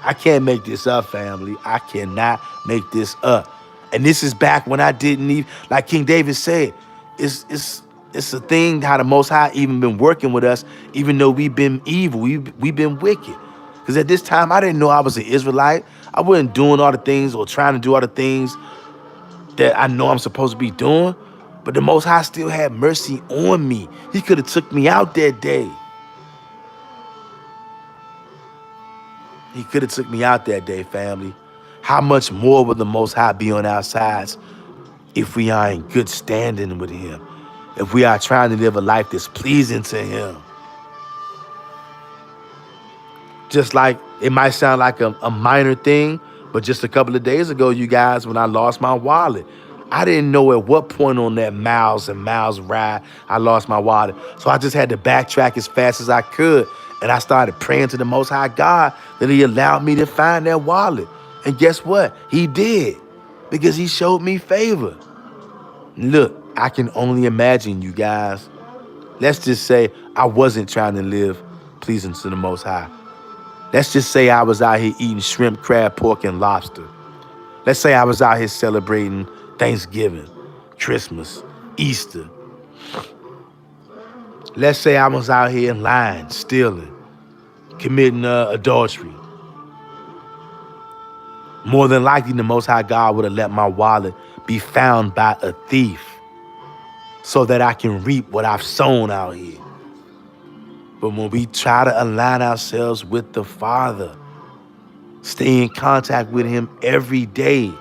I can't make this up, family. I cannot make this up. And this is back when I didn't even, like King David said, it's a thing how the Most High even been working with us, even though we've been evil, we've been wicked. Because at this time, I didn't know I was an Israelite. I wasn't doing all the things or trying to do all the things that I know I'm supposed to be doing. But the Most High still had mercy on me. He could have took me out that day. He could have took me out that day, family. How much more will the Most High be on our sides if we are in good standing with him? If we are trying to live a life that's pleasing to him? Just like, it might sound like a minor thing, but just a couple of days ago, you guys, when I lost my wallet, I didn't know at what point on that miles and miles ride I lost my wallet. So I just had to backtrack as fast as I could. And I started praying to the Most High God that he allowed me to find that wallet. And guess what? He did, because he showed me favor. Look, I can only imagine, you guys. Let's just say I wasn't trying to live pleasing to the Most High. Let's just say I was out here eating shrimp, crab, pork, and lobster. Let's say I was out here celebrating Thanksgiving, Christmas, Easter. Let's say I was out here lying, stealing, committing adultery. More than likely, the Most High God would have let my wallet be found by a thief. so that I can reap what I've sown out here. But when we try to align ourselves with the Father, stay in contact with him every day,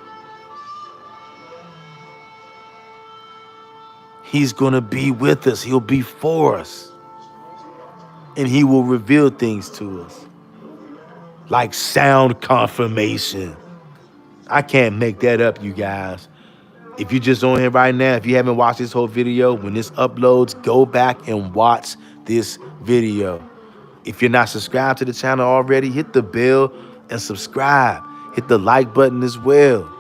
he's going to be with us. He'll be for us. And he will reveal things to us. Like sound confirmation. I can't make that up, you guys. If you're just on here right now, if you haven't watched this whole video, when this uploads, go back and watch this video. If you're not subscribed to the channel already, hit the bell and subscribe. Hit the like button as well.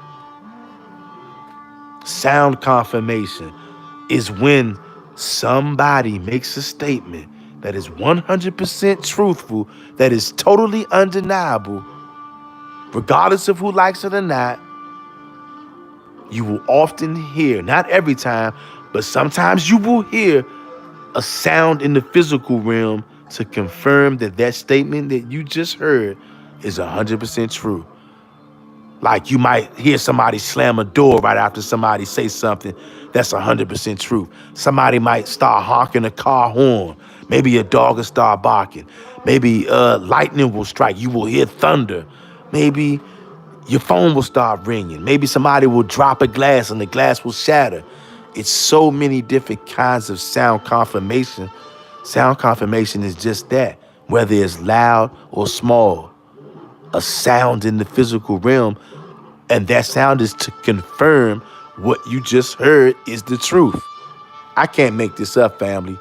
Sound confirmation is when somebody makes a statement that is 100% truthful, that is totally undeniable, regardless of who likes it or not. You will often hear, not every time, but sometimes you will hear a sound in the physical realm to confirm that that statement that you just heard is 100% true. Like you might hear somebody slam a door right after somebody say something that's 100% true. Somebody might start honking a car horn. Maybe a dog will start barking. Maybe lightning will strike. You will hear thunder. Maybe your phone will start ringing. Maybe somebody will drop a glass and the glass will shatter. It's so many different kinds of sound confirmation. Sound confirmation is just that, whether it's loud or small. A sound in the physical realm, and that sound is to confirm what you just heard is the truth. I can't make this up, family.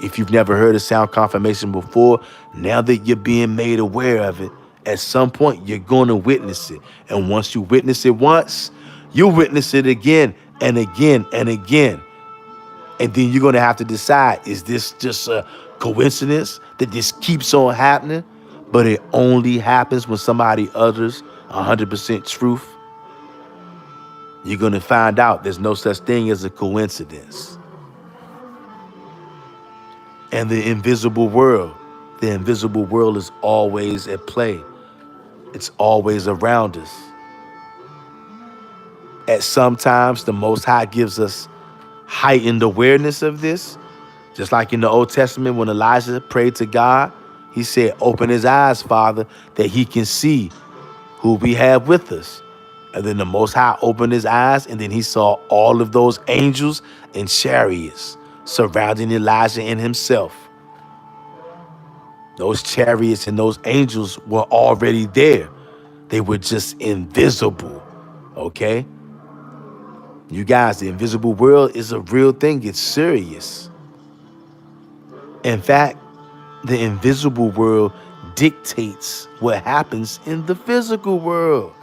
If you've never heard of sound confirmation before, now that you're being made aware of it, at some point you're going to witness it. And once you witness it once, you'll witness it again and again and again. And then you're going to have to decide, is this just a coincidence that this keeps on happening? But it only happens when somebody utters 100% truth. You're going to find out there's no such thing as a coincidence. And the invisible world is always at play. It's always around us. At some times, the Most High gives us heightened awareness of this. Just like in the Old Testament, when Elijah prayed to God, he said, open his eyes, Father, that he can see who we have with us. And then the Most High opened his eyes, and then he saw all of those angels and chariots surrounding Elijah and himself. Those chariots and those angels were already there. They were just invisible, okay? You guys, the invisible world is a real thing. It's serious. In fact, the invisible world dictates what happens in the physical world.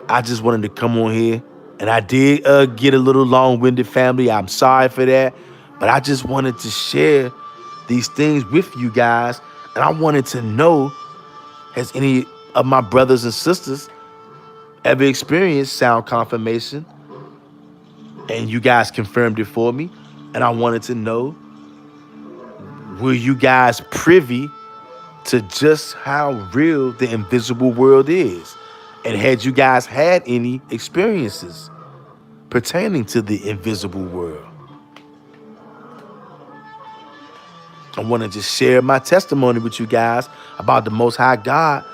I just wanted to come on here, and I did get a little long-winded, family. I'm sorry for that, but I just wanted to share these things with you guys, and I wanted to know, has any of my brothers and sisters ever experienced sound confirmation? And you guys confirmed it for me, and I wanted to know, were you guys privy to just how real the invisible world is? And had you guys had any experiences pertaining to the invisible world? I want to just share my testimony with you guys about the Most High God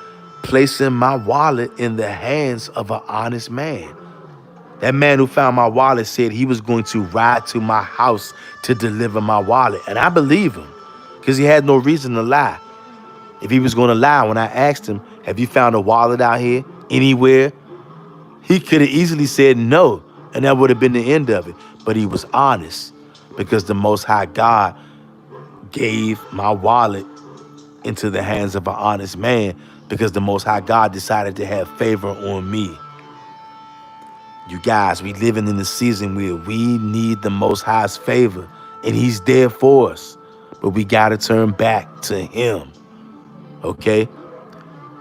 placing my wallet in the hands of an honest man. That man who found my wallet said he was going to ride to my house to deliver my wallet. And I believe him, because he had no reason to lie. If he was going to lie, when I asked him, have you found a wallet out here anywhere? He could have easily said no, and that would have been the end of it. But he was honest, because the Most High God gave my wallet into the hands of an honest man, because the Most High God decided to have favor on me. You guys, we living in a season where we need the Most High's favor, and he's there for us. But we got to turn back to him, okay?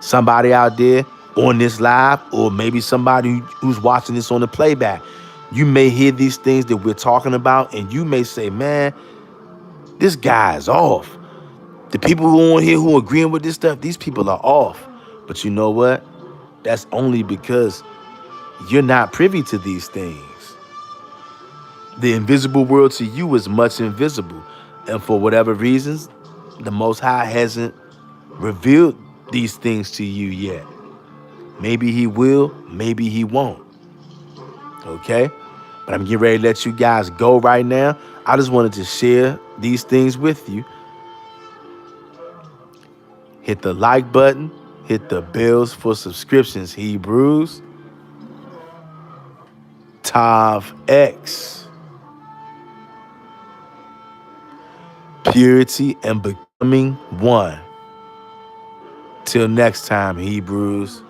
Somebody out there on this live, or maybe somebody who's watching this on the playback, you may hear these things that we're talking about, and you may say, man, this guy is off. The people who are on here who are agreeing with this stuff, these people are off. But you know what? That's only because you're not privy to these things. The invisible world to you is much invisible. And for whatever reasons, the Most High hasn't revealed these things to you yet. Maybe he will, maybe he won't. Okay? But I'm getting ready to let you guys go right now. I just wanted to share these things with you. Hit the like button. Hit the bells for subscriptions, Hebrews. Tav X. Purity and becoming one. Till next time, Hebrews.